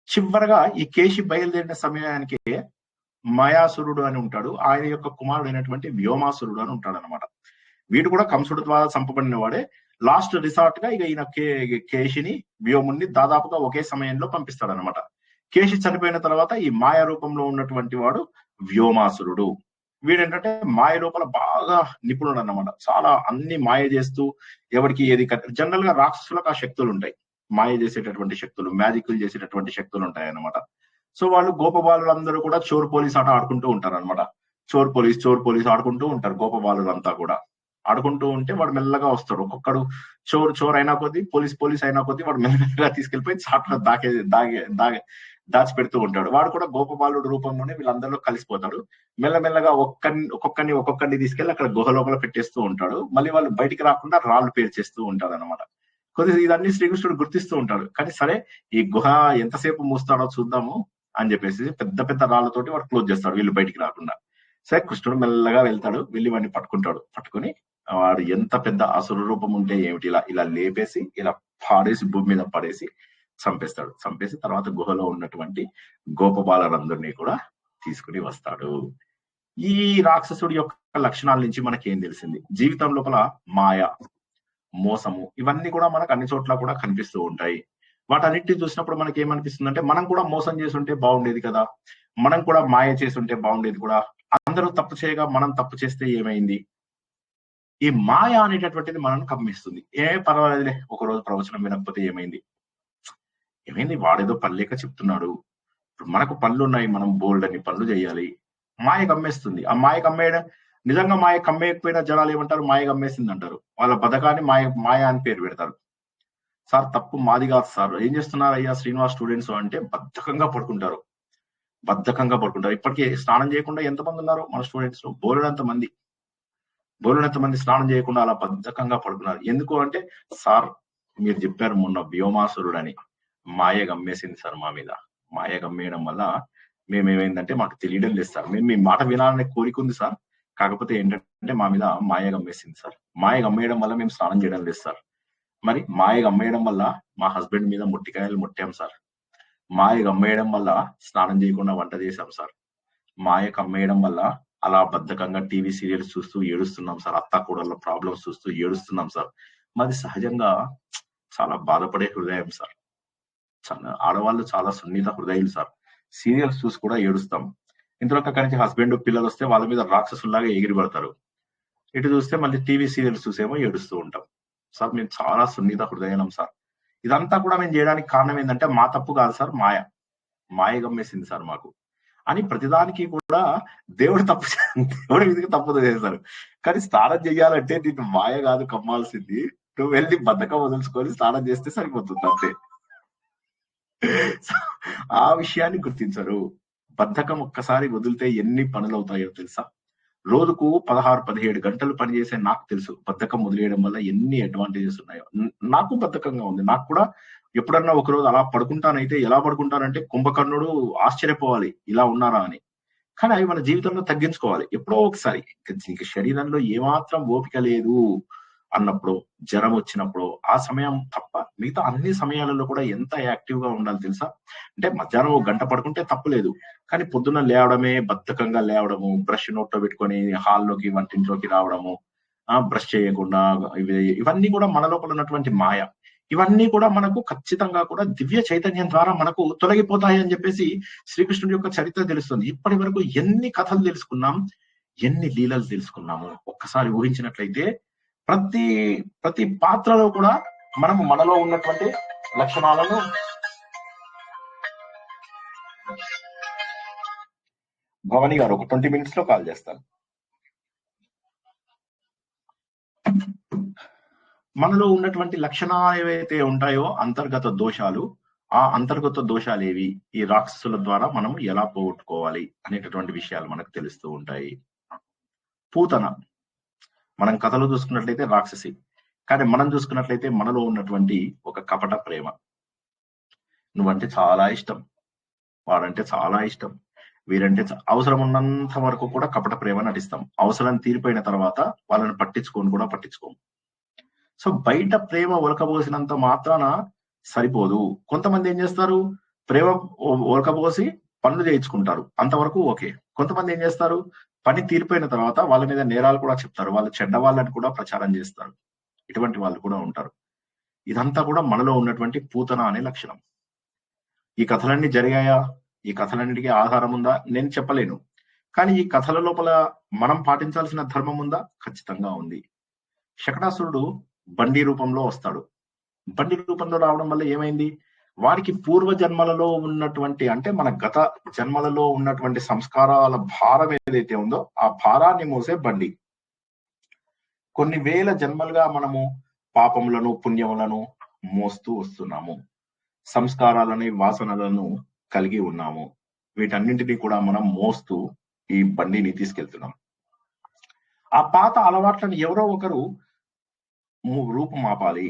చివరగా ఈ కేశి బయలుదేరిన సమయానికి మాయాసురుడు అని ఉంటాడు, ఆయన యొక్క కుమారుడైనటువంటి వ్యోమాసురుడు అని ఉంటాడు అనమాట. వీడు కూడా కంసుడు ద్వారా చంపబడిన వాడే. లాస్ట్ రిసార్ట్ గా ఇక ఈయన కేశిని వ్యోముని దాదాపుగా ఒకే సమయంలో పంపిస్తాడు అనమాట. కేశి చనిపోయిన తర్వాత ఈ మాయ రూపంలో ఉన్నటువంటి వాడు వ్యోమాసురుడు. వీడేంటంటే మాయ రూపంలో బాగా నిపుణుడు అన్నమాట. చాలా అన్ని మాయ చేస్తూ ఎవరికి ఏది జనరల్ గా రాక్షసులకు ఆ శక్తులు ఉంటాయి, మాయ చేసేటటువంటి శక్తులు, మ్యాజిక్లు చేసేటటువంటి శక్తులు ఉంటాయి అన్నమాట. సో వాళ్ళు గోపబాలులందరూ కూడా చోర్ పోలీస్ ఆట ఆడుకుంటూ ఉంటారు అనమాట. చోర్ పోలీస్ ఆడుకుంటూ ఉంటారు గోపబాలులంతా కూడా. ఆడుకుంటూ ఉంటే వాడు మెల్లగా వస్తాడు. ఒక్కొక్కడు చోర్ అయినా కొద్దీ, పోలీస్ అయినా కొద్దీ వాడు మెల్లగా తీసుకెళ్లిపోయి చాట్లో దాచిపెడుతూ ఉంటాడు. వాడు కూడా గోపబాలుడు రూపంలోనే వీళ్ళందరిలో కలిసిపోతాడు. మెల్లమెల్లగా ఒక్కొక్కరిని తీసుకెళ్లి అక్కడ గుహ లోపల పెట్టేస్తూ ఉంటాడు. మళ్ళీ వాళ్ళు బయటికి రాకుండా రాళ్ళు పేర్చేస్తూ ఉంటారు అనమాట. కొద్దిగా ఇదన్నీ శ్రీకృష్ణుడు గుర్తిస్తూ ఉంటాడు. కానీ సరే ఈ గుహ ఎంతసేపు మూస్తాడో చూద్దాము అని చెప్పేసి పెద్ద పెద్ద రాళ్లతోటి వాడు క్లోజ్ చేస్తాడు, వీళ్ళు బయటికి రాకుండా. సరే కృష్ణుడు మెల్లగా వెళ్తాడు, వెళ్ళి వాడిని పట్టుకుని వాడు ఎంత పెద్ద అసుర రూపం ఉంటే ఏమిటి ఇలా లేపేసి ఇలా పాడేసి భూమి మీద పడేసి చంపేస్తాడు. చంపేసి తర్వాత గుహలో ఉన్నటువంటి గోపబాలందరినీ కూడా తీసుకుని వస్తాడు. ఈ రాక్షసుడి యొక్క లక్షణాల నుంచి మనకి ఏం తెలిసింది? జీవితం లోపల మాయ, మోసము ఇవన్నీ కూడా మనకు అన్ని చోట్ల కూడా కనిపిస్తూ ఉంటాయి. వాటన్నిటిని చూసినప్పుడు మనకి ఏమనిపిస్తుంది అంటే మనం కూడా మోసం చేసి ఉంటే బాగుండేది కదా, మనం కూడా మాయ చేసి ఉంటే బాగుండేది కూడా. అందరూ తప్పు చేయగా మనం తప్పు చేస్తే ఏమైంది? ఈ మాయ అనేటటువంటిది మనల్ని కమ్మిస్తుంది. పర్వాలేదులే, ఒకరోజు ప్రవచనం వినకపోతే ఏమైంది, వాడేదో పనిలేక చెప్తున్నాడు, ఇప్పుడు మనకు పనులు ఉన్నాయి, మనం బోల్డ్ అని పనులు చేయాలి. మాయ కమ్మేస్తుంది. ఆ మాయ కమ్మేయడం, నిజంగా మాయ కమ్మేయకపోయినా జనాలు ఏమంటారు? మాయ కమ్మేసింది అంటారు. వాళ్ళ బతకాన్ని మాయ అని పేరు పెడతారు. సార్ తప్పు మాది కాదు సార్, ఏం చేస్తున్నారు అయ్యా శ్రీనివాస్ స్టూడెంట్స్ అంటే బద్ధకంగా పడుకుంటారు. ఇప్పటికీ స్నానం చేయకుండా ఎంతమంది ఉన్నారు మన స్టూడెంట్స్? బోలెడంత మంది స్నానం చేయకుండా అలా బద్ధకంగా పడుకున్నారు. ఎందుకు అంటే సార్ మీరు చెప్పారు మొన్న వ్యోమాసురుడు అని, మాయ గమ్మేసింది సార్ మా మీద. మాయ గమ్మేయడం వల్ల మేమేమైందంటే మాకు తెలియడం లేదు సార్, మేము మీ మాట వినాలనే కోరిక ఉంది సార్, కాకపోతే ఏంటంటే మా మీద మాయ గమ్మేసింది సార్. మాయ గమ్మేయడం వల్ల మేము స్నానం చేయడం లేదు సార్. మరి మాయ గమ్మేయడం వల్ల మా హస్బెండ్ మీద ముట్టికాయలు ముట్టాం సార్. మాయ గమ్మేయడం వల్ల స్నానం చేయకుండా వంట చేశాం సార్. మాయ కమ్మేయడం వల్ల అలా బద్ధకంగా టీవీ సీరియల్స్ చూస్తూ ఏడుస్తున్నాం సార్. అత్త కూడళ్ళ ప్రాబ్లమ్స్ చూస్తూ ఏడుస్తున్నాం సార్. మాది సహజంగా చాలా బాధపడే హృదయం సార్. ఆడవాళ్ళు చాలా సున్నిత హృదయాలు సార్. సీరియల్స్ చూసి కూడా ఏడుస్తాం. ఇంతలో నుంచి హస్బెండ్ పిల్లలు వస్తే వాళ్ళ మీద రాక్షసుల్లాగా ఎగిరి పడతారు. ఇటు చూస్తే మళ్ళీ టీవీ సీరియల్స్ చూసేమో ఏడుస్తూ ఉంటాం సార్. మేము చాలా సున్నిత హృదయం సార్. ఇదంతా కూడా మేము చేయడానికి కారణం ఏంటంటే మా తప్పు కాదు సార్, మాయ గమ్మేసింది సార్ మాకు అని ప్రతిదానికి కూడా దేవుడి మీదకి తప్పు చేశారు. కానీ స్నానం చెయ్యాలంటే నీకు మాయ కాదు కమ్మాల్సింది, నువ్వు వెళ్ళి బద్ధకం వదులుచుకొని స్నానం చేస్తే సరిపోతుంది అంతే. ఆ విషయాన్ని గుర్తించరు. బద్ధకం ఒక్కసారి వదిలితే ఎన్ని పనులు అవుతాయో తెలుసా? రోజుకు 16-17 గంటలు పనిచేసే నాకు తెలుసు బద్ధకం వదిలేయడం వల్ల ఎన్ని అడ్వాంటేజెస్ ఉన్నాయో. నాకు బద్ధకంగా ఉంది. నాకు కూడా ఎప్పుడన్నా ఒకరోజు అలా పడుకుంటానైతే ఎలా పడుకుంటానంటే కుంభకర్ణుడు ఆశ్చర్యపోవాలి ఇలా ఉన్నారా అని. కానీ అవి మన జీవితంలో తగ్గించుకోవాలి. ఎప్పుడో ఒకసారి నీకు శరీరంలో ఏమాత్రం ఓపిక లేదు అన్నప్పుడు, జ్వరం వచ్చినప్పుడు, ఆ సమయం తప్ప మిగతా అన్ని సమయాలలో కూడా ఎంత యాక్టివ్ గా ఉండాలి తెలుసా? అంటే మధ్యాహ్నం 1 గంట పడుకుంటే తప్పులేదు, కానీ పొద్దున్న లేవడమే బద్ధకంగా లేవడము, బ్రష్ నోట్లో పెట్టుకొని హాల్లోకి వంటింట్లోకి రావడము, బ్రష్ చేయకుండా, ఇవన్నీ కూడా మన లోపల ఉన్నటువంటి మాయ. ఇవన్నీ కూడా మనకు ఖచ్చితంగా కూడా దివ్య చైతన్యం ద్వారా మనకు తొలగిపోతాయి అని చెప్పేసి శ్రీకృష్ణుడి యొక్క చరిత్ర తెలుస్తుంది. ఇప్పటి వరకు ఎన్ని కథలు తెలుసుకున్నాం, ఎన్ని లీలలు తెలుసుకున్నాము. ఒక్కసారి ఊహించినట్లయితే ప్రతి ప్రతి పాత్రలో కూడా మనము మనలో ఉన్నటువంటి లక్షణాలను భవానీ గారు ఒక 20 minutes లో కాల్ చేస్తాను. మనలో ఉన్నటువంటి లక్షణాలు ఏవైతే ఉంటాయో అంతర్గత దోషాలు, ఆ అంతర్గత దోషాలు ఏవి, ఈ రాక్షసుల ద్వారా మనం ఎలా పోగొట్టుకోవాలి అనేటటువంటి విషయాలు మనకు తెలుస్తూ ఉంటాయి. పూతన, మనం కథలో చూసుకున్నట్లయితే రాక్షసి, కానీ మనం చూసుకున్నట్లయితే మనలో ఉన్నటువంటి ఒక కపట ప్రేమ. నువ్వంటే చాలా ఇష్టం, వాడంటే చాలా ఇష్టం, వీరంటే అవసరం ఉన్నంత వరకు కూడా కపట ప్రేమ నటిస్తాం. అవసరం తీరిపోయిన తర్వాత వాళ్ళని పట్టించుకోము. సో బయట ప్రేమ ఒలకబోసినంత మాత్రాన సరిపోదు. కొంతమంది ఏం చేస్తారు, ప్రేమ ఒలకబోసి పనులు చేయించుకుంటారు, అంతవరకు ఓకే. కొంతమంది ఏం చేస్తారు, పని తీరిపోయిన తర్వాత వాళ్ళ మీద నేరాలు కూడా చెప్తారు, వాళ్ళు చెడ్డ వాళ్ళని కూడా ప్రచారం చేస్తారు. ఇటువంటి వాళ్ళు కూడా ఉంటారు. ఇదంతా కూడా మనలో ఉన్నటువంటి పూతన అనే లక్షణం. ఈ కథలన్నీ జరిగాయా, ఈ కథలన్నిటికీ ఆధారం ఉందా, నేను చెప్పలేను. కానీ ఈ కథల లోపల మనం పాటించాల్సిన ధర్మం ఉందా, ఖచ్చితంగా ఉంది. శకటాసురుడు బండి రూపంలో వస్తాడు. బండి రూపంలో రావడం వల్ల ఏమైంది, వారికి పూర్వ జన్మలలో ఉన్నటువంటి, అంటే మన గత జన్మలలో ఉన్నటువంటి సంస్కారాల భారం ఏదైతే ఉందో ఆ భారాన్ని మోసే బండి. కొన్ని వేల జన్మలుగా మనము పాపములను పుణ్యములను మోస్తూ వస్తున్నాము, సంస్కారాలని వాసనలను కలిగి ఉన్నాము. వీటన్నింటినీ కూడా మనం మోస్తూ ఈ బండిని తీసుకెళ్తున్నాం. ఆ పాత అలవాట్లను ఎవరో ఒకరు రూపుమాపాలి,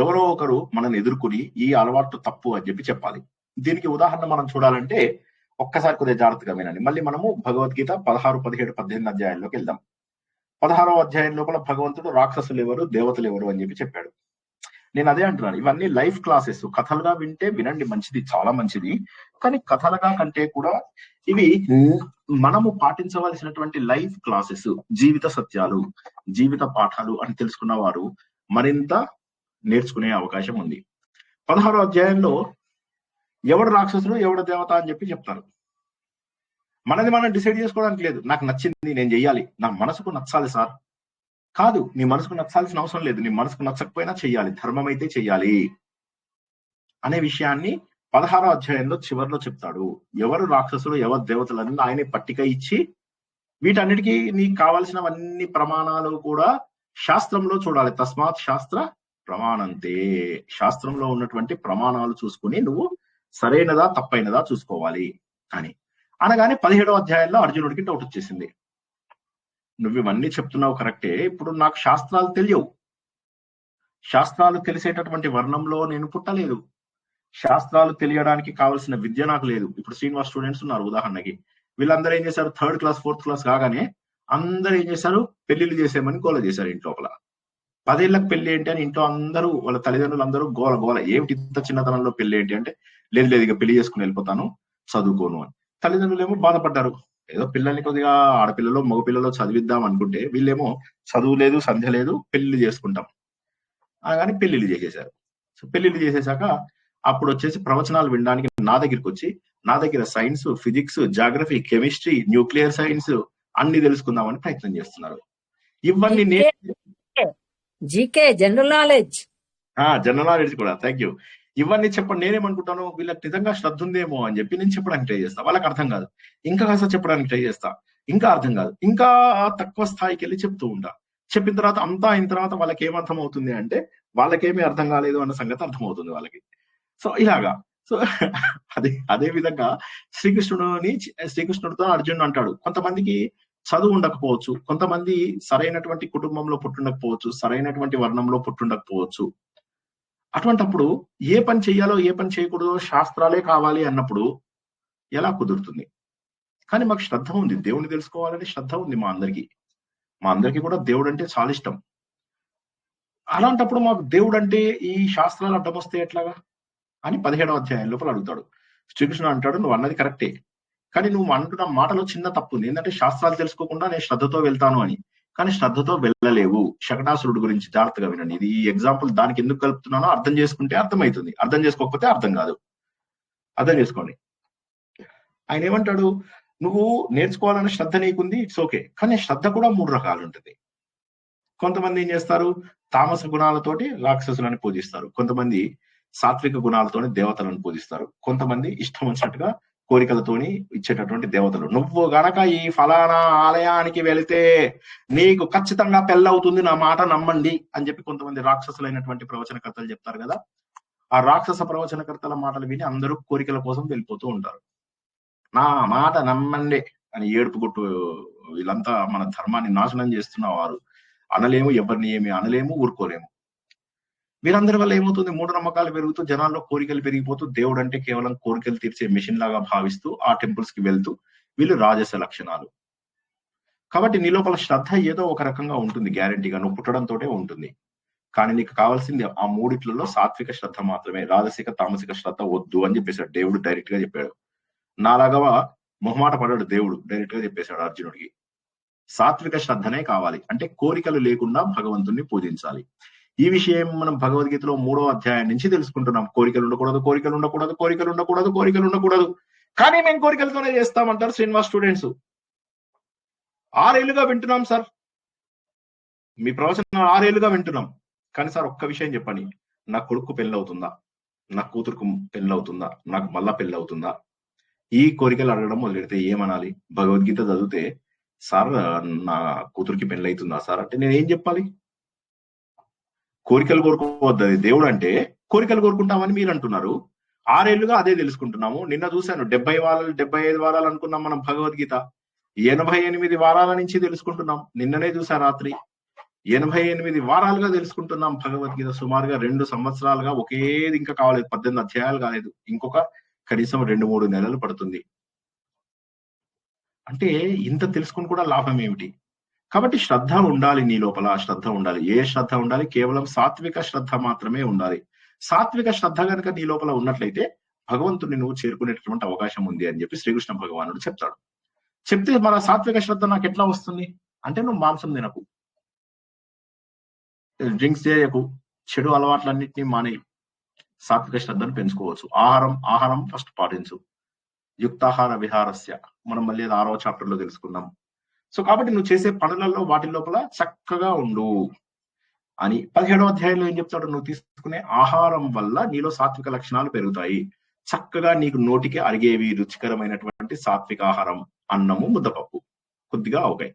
ఎవరో ఒకరు మనల్ని ఎదుర్కొని ఈ అలవాటు తప్పు అని చెప్పాలి. దీనికి ఉదాహరణ మనం చూడాలంటే ఒక్కసారి కొద్దిగా జాగ్రత్తగా వినండి. మళ్ళీ మనము భగవద్గీత 16, 17, 18 అధ్యాయాల్లోకి వెళ్దాం. 16వ అధ్యాయం లోపల భగవంతుడు రాక్షసులు ఎవరు, దేవతలు ఎవరు అని చెప్పాడు. నేను అదే అంటున్నాను, ఇవన్నీ లైఫ్ క్లాసెస్. కథలుగా వింటే వినండి, మంచిది, చాలా మంచిది. కానీ కథలుగా కంటే కూడా ఇవి మనము పాటించవలసినటువంటి లైఫ్ క్లాసెస్, జీవిత సత్యాలు, జీవిత పాఠాలు అని తెలుసుకున్న వారు మరింత నేర్చుకునే అవకాశం ఉంది. 16వ అధ్యాయంలో ఎవడు రాక్షసుడు ఎవడు దేవత అని చెప్తారు. మనది మనం డిసైడ్ చేసుకోవడానికి లేదు. నాకు నచ్చింది నేను చెయ్యాలి, నా మనసుకు నచ్చాలి సార్. కాదు, నీ మనసుకు నచ్చాల్సిన అవసరం లేదు. నీ మనసుకు నచ్చకపోయినా చెయ్యాలి, ధర్మం అయితే చెయ్యాలి అనే విషయాన్ని 16వ అధ్యాయంలో చివరిలో చెప్తాడు. ఎవరు రాక్షసులు ఎవరు దేవతలు అని ఆయనే పట్టిక ఇచ్చి, వీటన్నిటికీ నీకు కావాల్సినవన్నీ ప్రమాణాలు కూడా శాస్త్రంలో చూడాలి. తస్మాత్ శాస్త్ర ప్రమాణంతే, శాస్త్రంలో ఉన్నటువంటి ప్రమాణాలు చూసుకుని నువ్వు సరైనదా తప్పైనదా చూసుకోవాలి అని అనగానే 17వ అధ్యాయంలో అర్జునుడికి డౌట్ వచ్చేసింది. నువ్వు ఇవన్నీ చెప్తున్నావు కరెక్టే, ఇప్పుడు నాకు శాస్త్రాలు తెలియవు, శాస్త్రాలు తెలిసేటటువంటి వర్ణంలో నేను పుట్టలేదు, శాస్త్రాలు తెలియడానికి కావాల్సిన విద్య నాకు లేదు. ఇప్పుడు శ్రీనివాస్ స్టూడెంట్స్ ఉన్నారు ఉదాహరణకి, వీళ్ళందరూ ఏం చేశారు, 3rd క్లాస్ 4th క్లాస్ కాగానే అందరూ ఏం చేశారు, పెళ్లిళ్ళు చేసేయమని గోల చేశారు ఇంట్లో. 10 ఏళ్ళకి పెళ్లి ఏంటి అని ఇంట్లో అందరూ, వాళ్ళ తల్లిదండ్రులు అందరూ గోల. ఏమిటి ఇంత చిన్నతనంలో పెళ్లి ఏంటి అంటే, లేదు ఇక పెళ్లి చేసుకుని వెళ్ళిపోతాను, చదువుకోను అని. తల్లిదండ్రులు ఏమో బాధపడ్డారు. ఏదో పిల్లల్ని కొద్దిగా ఆడపిల్లలో మగపిల్లలో చదివిద్దాం అనుకుంటే వీళ్ళేమో చదువు లేదు, సంధ్య లేదు, పెళ్లిళ్ళు చేసుకుంటాం కానీ పెళ్లిళ్ళు చేసేశారు. సో పెళ్లిళ్ళు చేసేసాక అప్పుడు వచ్చేసి ప్రవచనాలు వినడానికి నా దగ్గరికి వచ్చి, నా దగ్గర science, physics, geography, chemistry, nuclear science అన్ని తెలుసుకుందామని ప్రయత్నం చేస్తున్నారు. ఇవన్నీ జీకే, జనరల్ నాలెడ్జ్ కూడా. Thank you. ఇవన్నీ చెప్పండి. నేనేమనుకుంటాను, వీళ్ళకి నిజంగా శ్రద్ధ ఉందేమో అని చెప్పి నేను చెప్పడానికి ట్రై చేస్తా. వాళ్ళకి అర్థం కాదు, ఇంకా కాస్త చెప్పడానికి ట్రై చేస్తా, ఇంకా అర్థం కాదు, ఇంకా తక్కువ స్థాయికి వెళ్ళి చెప్తూ ఉంటా. చెప్పిన తర్వాత అంతా అయిన తర్వాత వాళ్ళకి ఏమర్థం అవుతుంది అంటే, వాళ్ళకేమీ అర్థం కాలేదు అన్న సంగతి అర్థమవుతుంది వాళ్ళకి. సో ఇలాగా. సో అదే విధంగా శ్రీకృష్ణుడితో అర్జునుడు అంటాడు, కొంతమందికి చదువు ఉండకపోవచ్చు, కొంతమంది సరైనటువంటి కుటుంబంలో పుట్టుండకపోవచ్చు, సరైనటువంటి వర్ణంలో పుట్టుండకపోవచ్చు. అటువంటప్పుడు ఏ పని చెయ్యాలో ఏ పని చేయకూడదో శాస్త్రాలే కావాలి అన్నప్పుడు ఎలా కుదురుతుంది? కానీ మాకు శ్రద్ధ ఉంది, దేవుని తెలుసుకోవాలని శ్రద్ధ ఉంది మా అందరికీ కూడా దేవుడు అంటే చాలా ఇష్టం. అలాంటప్పుడు మాకు దేవుడు అంటే ఈ శాస్త్రాలు అడ్డం వస్తే ఎట్లాగా అని 17వ అధ్యాయం లోపల అడుగుతాడు. శ్రీకృష్ణుడు అంటాడు, నువ్వు అన్నది కరెక్టే, కానీ నువ్వు అంటున్న మాటలో చిన్న తప్పు ఉంది. ఏంటంటే శాస్త్రాలు తెలుసుకోకుండా నేను శ్రద్ధతో వెళ్తాను అని, కానీ శ్రద్ధతో వెళ్ళలేవు. శకటాసురుడు గురించి జాగ్రత్తగా వినండి. ఇది ఎగ్జాంపుల్ దానికి ఎందుకు కలుపుతున్నానో అర్థం చేసుకుంటే అర్థమవుతుంది, అర్థం చేసుకోకపోతే అర్థం కాదు. అర్థం చేసుకోండి. ఆయన ఏమంటాడు, నువ్వు నేర్చుకోవాలనే శ్రద్ధ నీకుంది, ఇట్స్ ఓకే, కానీ శ్రద్ధ కూడా 3 రకాలు ఉంటుంది. కొంతమంది ఏం చేస్తారు, తామస గుణాలతోటి రాక్షసులను పూజిస్తారు, కొంతమంది సాత్విక గుణాలతోని దేవతలను పూజిస్తారు, కొంతమంది ఇష్టం వచ్చినట్టుగా కోరికలతోని ఇచ్చేటటువంటి దేవతలు. నువ్వు గనక ఈ ఫలానా ఆలయానికి వెళితే నీకు ఖచ్చితంగా పెళ్ళవుతుంది, నా మాట నమ్మండి అని చెప్పి కొంతమంది రాక్షసులైనటువంటి ప్రవచనకర్తలు చెప్తారు కదా. ఆ రాక్షస ప్రవచనకర్తల మాటలు విని అందరూ కోరికల కోసం వెళ్ళిపోతూ ఉంటారు. నా మాట నమ్మండి అని ఏడుపు గుట్టు వీళ్ళంతా మన ధర్మాన్ని నాశనం చేస్తున్న వారు. అనలేము, ఎవరిని ఏమి అనలేము, ఊరుకోలేము. వీరందరి వల్ల ఏమవుతుంది, మూఢనమ్మకాలు పెరుగుతూ జనాల్లో కోరికలు పెరిగిపోతూ దేవుడు అంటే కేవలం కోరికలు తీర్చే మిషన్ లాగా భావిస్తూ ఆ టెంపుల్స్ కి వెళ్తూ వీళ్ళు రాజస లక్షణాలు. కాబట్టి నీ లోపల శ్రద్ధ ఏదో ఒక రకంగా ఉంటుంది, గ్యారంటీగా నువ్వు పుట్టడంతో ఉంటుంది. కానీ నీకు కావాల్సింది ఆ మూడిట్లలో సాత్విక శ్రద్ధ మాత్రమే. రాజసిక తామసిక శ్రద్ధ వద్దు అని చెప్పేశాడు దేవుడు, డైరెక్ట్ గా చెప్పాడు. నాలాగా మొహమాట పడ్డాడు దేవుడు, డైరెక్ట్ గా చెప్పేశాడు అర్జునుడికి. సాత్విక శ్రద్ధనే కావాలి, అంటే కోరికలు లేకుండా భగవంతుణ్ణి పూజించాలి. ఈ విషయం మనం భగవద్గీతలో 3వ అధ్యాయం నుంచి తెలుసుకుంటున్నాం. కోరికలు ఉండకూడదు, కోరికలు ఉండకూడదు, కోరికలు ఉండకూడదు, కోరికలు ఉండకూడదు. కానీ మేము కోరికలతోనే చేస్తామంటారు శ్రీనివాస్ స్టూడెంట్స్. 6 ఏళ్లుగా వింటున్నాం సార్, మీ ప్రవచనం 6 ఏళ్లుగా వింటున్నాం. కానీ సార్ ఒక్క విషయం చెప్పండి, నా కొడుకు పెళ్ళి అవుతుందా, నా కూతురుకు పెళ్ళి అవుతుందా, నాకు మళ్ళా పెళ్ళి అవుతుందా? ఈ కోరికలు అడగడం మొదలెడితే ఏమనాలి? భగవద్గీత చదివితే సార్ నా కూతురికి పెళ్ళి అవుతుందా సార్ అంటే నేను ఏం చెప్పాలి? కోరికలు కోరుకోవద్దు, అది దేవుడు అంటే కోరికలు కోరుకుంటామని మీరు అంటున్నారు. 6 ఏళ్లుగా అదే తెలుసుకుంటున్నాము. నిన్న చూశాను 75 వారాలు అనుకున్నాం మనం భగవద్గీత, 88 వారాల నుంచి తెలుసుకుంటున్నాం. నిన్ననే చూసా రాత్రి, 88 వారాలుగా తెలుసుకుంటున్నాం భగవద్గీత. సుమారుగా 2 సంవత్సరాలుగా ఒకేది, ఇంకా కాలేదు, 18 అధ్యాయాలు కాలేదు, ఇంకొక కనీసం 2-3 నెలలు పడుతుంది. అంటే ఇంత తెలుసుకుని కూడా లాభం ఏమిటి? కాబట్టి శ్రద్ధ ఉండాలి, నీ లోపల శ్రద్ధ ఉండాలి. ఏ శ్రద్ధ ఉండాలి? కేవలం సాత్విక శ్రద్ధ మాత్రమే ఉండాలి. సాత్విక శ్రద్ధ కనుక నీ లోపల ఉన్నట్లయితే భగవంతుని నువ్వు చేరుకునేటటువంటి అవకాశం ఉంది అని చెప్పి శ్రీకృష్ణ భగవానుడు చెప్తాడు. చెప్తే మన సాత్విక శ్రద్ధ నాకు ఎట్లా వస్తుంది అంటే, నువ్వు మాంసం తినకు, డ్రింక్స్ చేయకు, చెడు అలవాట్లన్నింటినీ మానేయి, సాత్విక శ్రద్ధను పెంచుకోవచ్చు. ఆహారం ఫస్ట్ పాటించు. యుక్తాహార విహారస్య మనం మళ్ళీ 6వ చాప్టర్ లో తెలుసుకున్నాం. సో కాబట్టి నువ్వు చేసే పనులలో వాటి లోపల చక్కగా ఉండు అని 17వ అధ్యాయంలో ఏం చెప్తాడు, నువ్వు తీసుకునే ఆహారం వల్ల నీలో సాత్విక లక్షణాలు పెరుగుతాయి. చక్కగా నీకు నోటికి అరిగేవి రుచికరమైనటువంటి సాత్విక ఆహారం, అన్నము, ముద్దపప్పు, కొద్దిగా ఆవకాయ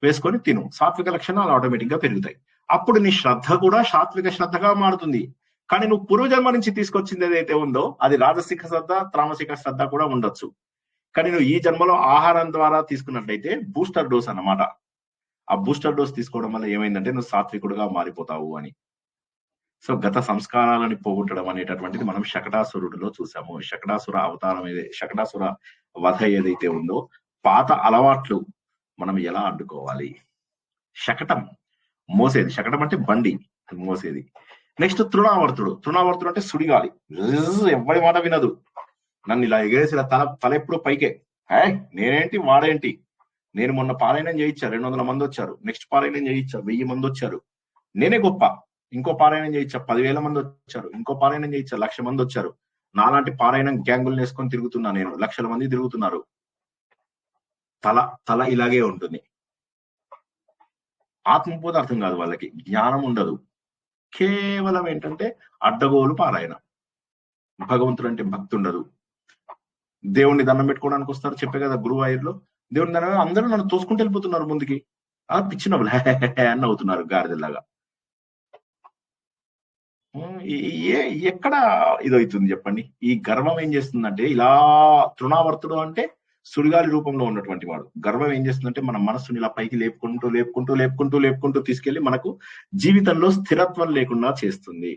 వేసుకొని తిను. సాత్విక లక్షణాలు ఆటోమేటిక్ గా పెరుగుతాయి. అప్పుడు నీ శ్రద్ధ కూడా సాత్విక శ్రద్ధగా మారుతుంది. కానీ నువ్వు పూర్వజన్మ నుంచి తీసుకొచ్చింది ఏదైతే ఉందో అది రాజసిక శ్రద్ధ, తామసిక శ్రద్ధ కూడా ఉండొచ్చు. కానీ నువ్వు ఈ జన్మలో ఆహారం ద్వారా తీసుకున్నట్లయితే బూస్టర్ డోస్ అన్నమాట. ఆ బూస్టర్ డోస్ తీసుకోవడం వల్ల ఏమైందంటే నువ్వు సాత్వికుడుగా మారిపోతావు అని. సో గత సంస్కారాలని పోగొట్టడం అనేటటువంటిది మనం శకటాసురుడిలో చూసాము. శకటాసుర అవతారం శకటాసుర వధ ఏదైతే ఉందో, పాత అలవాట్లు మనం ఎలా అడ్డుకోవాలి. శకటం మోసేది, శకటం అంటే బండి మోసేది. నెక్స్ట్ తృణావర్తుడు అంటే సుడిగాలి, ఎవరి మాట వినదు, నన్ను ఇలా ఎగరేసి తల ఎప్పుడు పైకే, నేనేంటి వాడేంటి, నేను మొన్న పారాయణం చేయించా 200 మంది వచ్చారు, నెక్స్ట్ పారాయణం చేయించా 1000 మంది వచ్చారు, నేనే గొప్ప, ఇంకో పారాయణం చేయించా 10,000 మంది వచ్చారు, ఇంకో పారాయణం చేయించా 1,00,000 మంది వచ్చారు, నాలాంటి పారాయణం గ్యాంగులు వేసుకొని తిరుగుతున్నా నేను, లక్షల మంది తిరుగుతున్నారు. తల ఇలాగే ఉంటుంది. ఆత్మబోధ అర్థం కాదు వాళ్ళకి, జ్ఞానం ఉండదు, కేవలం ఏంటంటే అడ్డగోలు పారాయణ. భగవంతుడు అంటే భక్తి ఉండదు. దేవుణ్ణి దండం పెట్టుకోవడానికి వస్తారు, చెప్పే కదా గురువాయూర్లో దేవుని దండం, అందరూ నన్ను తోసుకుంటూ వెళ్ళిపోతున్నారు ముందుకి, పిచ్చినప్పుడు అని అవుతున్నారు గాడిదలాగా. ఎక్కడ ఇదవుతుంది చెప్పండి? ఈ గర్వం ఏం చేస్తుందంటే, ఇలా తృణావర్తుడు అంటే సుడిగాలి రూపంలో ఉన్నటువంటి వాడు. గర్వం ఏం చేస్తుందంటే మన మనస్సుని ఇలా పైకి లేపుకుంటూ తీసుకెళ్లి మనకు జీవితంలో స్థిరత్వం లేకుండా చేస్తుంది.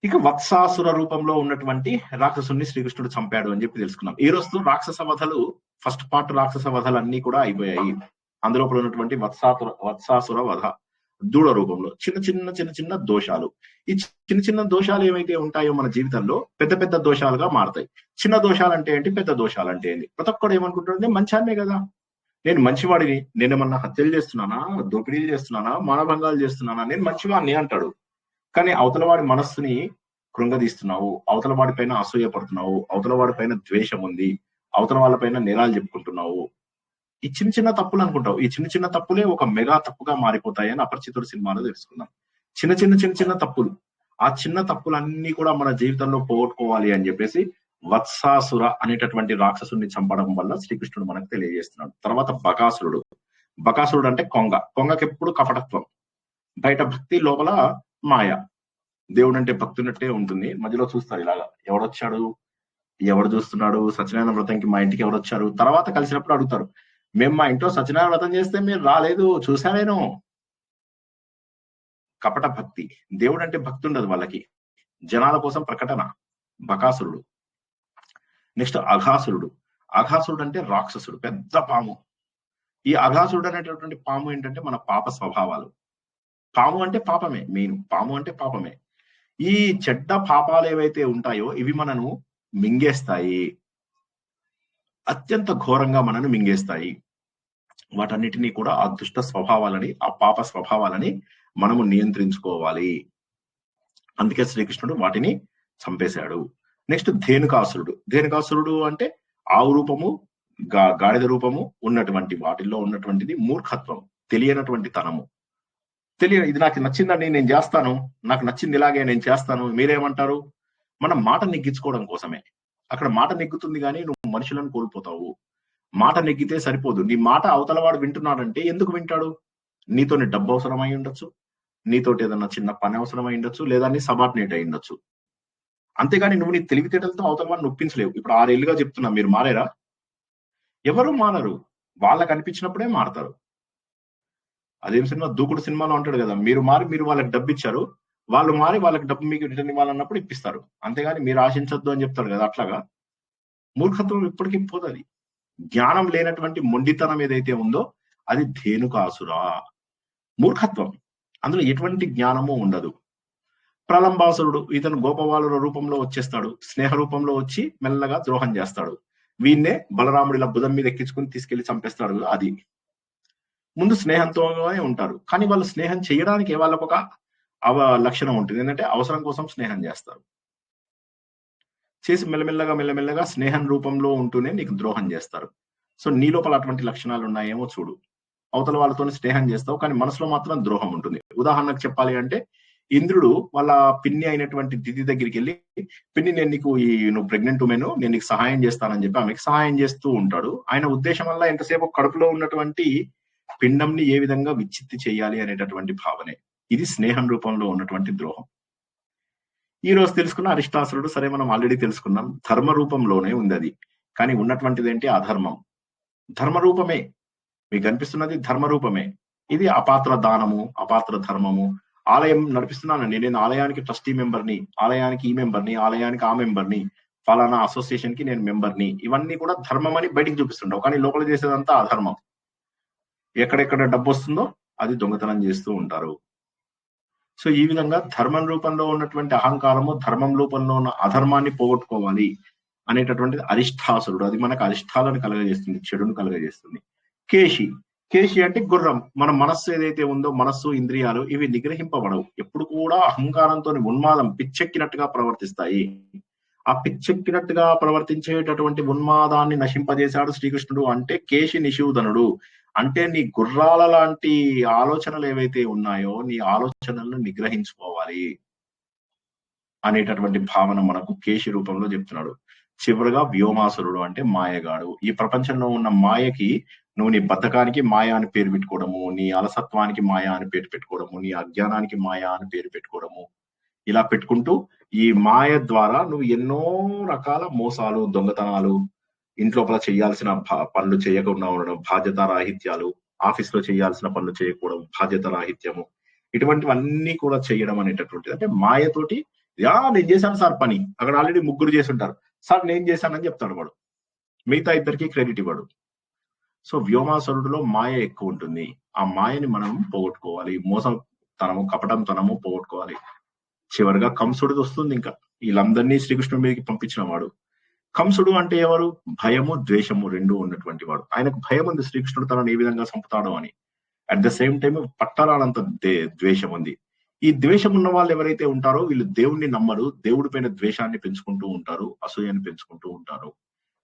ఇక వత్సాసుర రూపంలో ఉన్నటువంటి రాక్షసుని శ్రీకృష్ణుడు చంపాడు అని చెప్పి తెలుసుకున్నాం. ఈ రోజు రాక్షస వధలు, ఫస్ట్ పార్ట్ రాక్షస వధలు అన్ని కూడా అయిపోయాయి. అందులో ఉన్నటువంటి వత్సాసుర వధ దూడ రూపంలో చిన్న దోషాలు. ఈ చిన్న దోషాలు ఏమైతే ఉంటాయో మన జీవితంలో పెద్ద పెద్ద దోషాలుగా మారతాయి. చిన్న దోషాలు అంటే ఏంటి, పెద్ద దోషాలు అంటే ఏంటి? ప్రతి ఒక్కడు ఏమనుకుంటాడు, మంచాన్నే కదా, నేను మంచివాడిని, నేను ఏమన్నా హత్యలు చేస్తున్నానా, దోపిడీలు చేస్తున్నానా, మానభంగాలు చేస్తున్నానా, నేను మంచివాడిని అంటాడు. కానీ అవతల వాడి మనస్సుని కృంగదీస్తున్నావు, అవతల వాడి పైన అసూయ పడుతున్నావు, అవతల వాడి పైన ద్వేషం ఉంది, అవతల వాళ్ళ పైన నేరాలు చెప్పుకుంటున్నావు. ఈ చిన్న చిన్న తప్పులు అనుకుంటావు, ఈ చిన్న చిన్న తప్పులే ఒక మెగా తప్పుగా మారిపోతాయి అని అపరిచితుడు సినిమాలో తెలుసుకుందాం. చిన్న చిన్న చిన్న చిన్న తప్పులు, ఆ చిన్న తప్పులన్నీ కూడా మన జీవితంలో పోగొట్టుకోవాలి అని చెప్పేసి వత్సాసుర అనేటటువంటి రాక్షసుని చంపడం వల్ల శ్రీకృష్ణుడు మనకు తెలియజేస్తున్నాడు. తర్వాత బకాసురుడు. బకాసురుడు అంటే కొంగకి ఎప్పుడు కపటత్వం, బయట భక్తి లోపల మాయ. దేవుడు అంటే భక్తి ఉన్నట్టే ఉంటుంది, మధ్యలో చూస్తారు ఇలాగా ఎవడొచ్చాడు, ఎవడు చూస్తున్నాడు, సత్యనారాయణ వ్రతంకి మా ఇంటికి ఎవరు వచ్చారు, తర్వాత కలిసినప్పుడు అడుగుతారు, మేము మా ఇంట్లో సత్యనారాయణ వ్రతం చేస్తే మీరు రాలేదు, చూసానేను. కపట భక్తి. దేవుడు అంటే భక్తి ఉండదు వాళ్ళకి, జనాల కోసం ప్రకటన. బకాసురుడు. నెక్స్ట్ అఘాసురుడు. అఘాసురుడు అంటే రాక్షసుడు, పెద్ద పాము. ఈ అఘాసురుడు అనేటటువంటి పాము ఏంటంటే మన పాప స్వభావాలు. పాము అంటే పాపమే, మెయిన్ పాము అంటే పాపమే. ఈ చెడ్డ పాపాలు ఏవైతే ఉంటాయో ఇవి మనను మింగేస్తాయి, అత్యంత ఘోరంగా మనను మింగేస్తాయి. వాటన్నిటినీ కూడా ఆ దుష్ట స్వభావాలని, ఆ పాప స్వభావాలని మనము నియంత్రించుకోవాలి. అందుకే శ్రీకృష్ణుడు వాటిని చంపేశాడు. నెక్స్ట్ ధేనుకాసురుడు. ధేనుకాసురుడు అంటే ఆవు రూపము, గాడిద రూపము ఉన్నటువంటి వాటిల్లో ఉన్నటువంటిది మూర్ఖత్వం, తెలియనటువంటి తనము. ఇది నాకు నచ్చిందండి నేను చేస్తాను, నాకు నచ్చింది ఇలాగే నేను చేస్తాను. మీరేమంటారు? మనం మాట నెగ్గించుకోవడం కోసమే. అక్కడ మాట నెగ్గుతుంది కానీ నువ్వు మనుషులను కోల్పోతావు. మాట నెగ్గితే సరిపోదు, నీ మాట అవతల వాడు వింటున్నాడంటే ఎందుకు వింటాడు? నీతోని డబ్బు అవసరమై ఉండొచ్చు, నీతోటి ఏదన్నా చిన్న పని అవసరమై ఉండొచ్చు, లేదా నీ సబార్డినేట్ అయి ఉండొచ్చు. అంతేగాని నువ్వు నీ తెలివితేటలతో అవతల వాడిని ఒప్పించలేవు. ఇప్పుడు 6 ఏళ్ళుగా చెప్తున్నా, మీరు మారేరా? ఎవరు మారరు, వాళ్ళకి అనిపించినప్పుడే మారతారు. అదేం సినిమా, దూకుడు సినిమాలో అంటాడు కదా, మీరు వాళ్ళకి డబ్బు ఇచ్చారు, వాళ్ళు మారి వాళ్ళకి డబ్బు మీకు రిటర్న్ ఇవ్వాలన్నప్పుడు ఇప్పిస్తారు. అంతేగాని మీరు ఆశించొద్దు అని చెప్తాడు కదా, అట్లాగా మూర్ఖత్వం ఇప్పటికీ పోతుంది. జ్ఞానం లేనటువంటి మొండితనం ఏదైతే ఉందో అది ధేనుకాసురా, మూర్ఖత్వం. అందులో ఎటువంటి జ్ఞానము ఉండదు. ప్రలంబాసురుడు. ఇతను గోపవాలుల రూపంలో వచ్చేస్తాడు, స్నేహ రూపంలో వచ్చి మెల్లగా ద్రోహం చేస్తాడు. వీన్నే బలరాముడిలా బుధం మీద ఎక్కించుకుని తీసుకెళ్లి చంపేస్తాడు. అది ముందు స్నేహంతోనే ఉంటారు, కానీ వాళ్ళు స్నేహం చేయడానికి వాళ్ళకు ఒక లక్షణం ఉంటుంది, ఏంటంటే అవసరం కోసం స్నేహం చేస్తారు. చేసి మెల్లమెల్లగా స్నేహం రూపంలో ఉంటూనే నీకు ద్రోహం చేస్తారు. సో నీ లోపల అటువంటి లక్షణాలు ఉన్నాయేమో చూడు. అవతల వాళ్ళతో స్నేహం చేస్తావు, కానీ మనసులో మాత్రం ద్రోహం ఉంటుంది. ఉదాహరణకు చెప్పాలి అంటే, ఇంద్రుడు వాళ్ళ పిన్ని అయినటువంటి దితి దగ్గరికి వెళ్ళి, పిన్ని నేను నీకు నువ్వు ప్రెగ్నెంట్ ఉమెన్, నేను నీకు సహాయం చేస్తానని చెప్పి ఆమెకు సహాయం చేస్తూ ఉంటాడు. ఆయన ఉద్దేశం వల్ల ఎంతసేపు కడుపులో ఉన్నటువంటి పిండంని ఏ విధంగా విచ్చిత్తి చేయాలి అనేటటువంటి భావనే. ఇది స్నేహం రూపంలో ఉన్నటువంటి ద్రోహం. ఈ రోజు తెలుసుకున్న అరిష్టాసురుడు, సరే మనం ఆల్రెడీ తెలుసుకున్నాం, ధర్మ రూపంలోనే ఉంది అది, కానీ ఉన్నటువంటిది ఏంటి? అధర్మం. ధర్మ రూపమే మీకు కనిపిస్తున్నది, ధర్మ రూపమే. ఇది అపాత్ర దానము, అపాత్ర ధర్మము. ఆలయం నడిపిస్తున్నానండి, నేను ఆలయానికి ట్రస్టీ మెంబర్ని, ఆలయానికి ఈ మెంబర్ని, ఆలయానికి ఆ మెంబర్ని, ఫలానా అసోసియేషన్ కి నేను మెంబర్ని. ఇవన్నీ కూడా ధర్మం అని బయటికి చూపిస్తుండవు, కానీ లోపల చేసేదంతా అధర్మం. ఎక్కడెక్కడ డబ్బు వస్తుందో అది దొంగతనం చేస్తూ ఉంటారు. సో ఈ విధంగా ధర్మం రూపంలో ఉన్నటువంటి అహంకారము, ధర్మం రూపంలో ఉన్న అధర్మాన్ని పోగొట్టుకోవాలి అనేటటువంటిది అరిష్టాసురుడు. అది మనకు అరిష్టాలను కలగజేస్తుంది, చెడును కలగజేస్తుంది. కేశి అంటే గుర్రం. మన మనస్సు ఏదైతే ఉందో, మనస్సు ఇంద్రియాలు ఇవి నిగ్రహింపబడవు, ఎప్పుడు కూడా అహంకారంతో ఉన్మాదం, పిచ్చెక్కినట్టుగా ప్రవర్తిస్తాయి. ఆ పిచ్చెక్కినట్టుగా ప్రవర్తించేటటువంటి ఉన్మాదాన్ని నశింపజేశాడు శ్రీకృష్ణుడు. అంటే కేశి నిషూదనుడు, అంటే నీ గుర్రాల లాంటి ఆలోచనలు ఏవైతే ఉన్నాయో నీ ఆలోచనలను నిగ్రహించుకోవాలి అనేటటువంటి భావన మనకు కేశి రూపంలో చెప్తున్నాడు. చివరిగా వ్యోమాసురుడు అంటే మాయగాడు. ఈ ప్రపంచంలో ఉన్న మాయకి, నువ్వు నీ బద్ధకానికి మాయ అని పేరు పెట్టుకోవడము, నీ అలసత్వానికి మాయ అని పేరు పెట్టుకోవడము, నీ అజ్ఞానానికి మాయ అని పేరు పెట్టుకోవడము, ఇలా పెట్టుకుంటూ ఈ మాయ ద్వారా నువ్వు ఎన్నో రకాల మోసాలు, దొంగతనాలు, ఇంట్లోపల చేయాల్సిన పనులు చేయకుండా ఉండడం, బాధ్యత రాహిత్యాలు, ఆఫీస్ లో చేయాల్సిన పనులు చేయకపోవడం, బాధ్యత రాహిత్యము, ఇటువంటివన్నీ కూడా చేయడం అనేటటువంటిది. అంటే మాయతోటి నేను చేశాను సార్ పని, అక్కడ ఆల్రెడీ 3 చేసి ఉంటారు, సార్ నేను చేశానని చెప్తాడు వాడు, మిగతా 2కి క్రెడిట్ ఇవ్వడు. సో వ్యోమాసురుడిలో మాయ ఎక్కువ ఉంటుంది. ఆ మాయని మనం పోగొట్టుకోవాలి, మోసతనము, కపటంతనము పోగొట్టుకోవాలి. చివరిగా కంసుడిది వస్తుంది. ఇంకా వీళ్ళందరినీ శ్రీకృష్ణుడి మీదకి పంపించిన వాడు కంసుడు. అంటే ఎవరు? భయము, ద్వేషము 2 ఉన్నటువంటి వాడు. ఆయనకు భయం ఉంది శ్రీకృష్ణుడు తనను ఏ విధంగా చంపుతాడో అని. అట్ ద సేమ్ టైం పట్టరానంత ద్వేషం ఉంది. ఈ ద్వేషం ఉన్న వాళ్ళు ఎవరైతే ఉంటారో వీళ్ళు దేవుణ్ణి నమ్మరు, దేవుడి పైన ద్వేషాన్ని పెంచుకుంటూ ఉంటారు, అసూయని పెంచుకుంటూ ఉంటారు.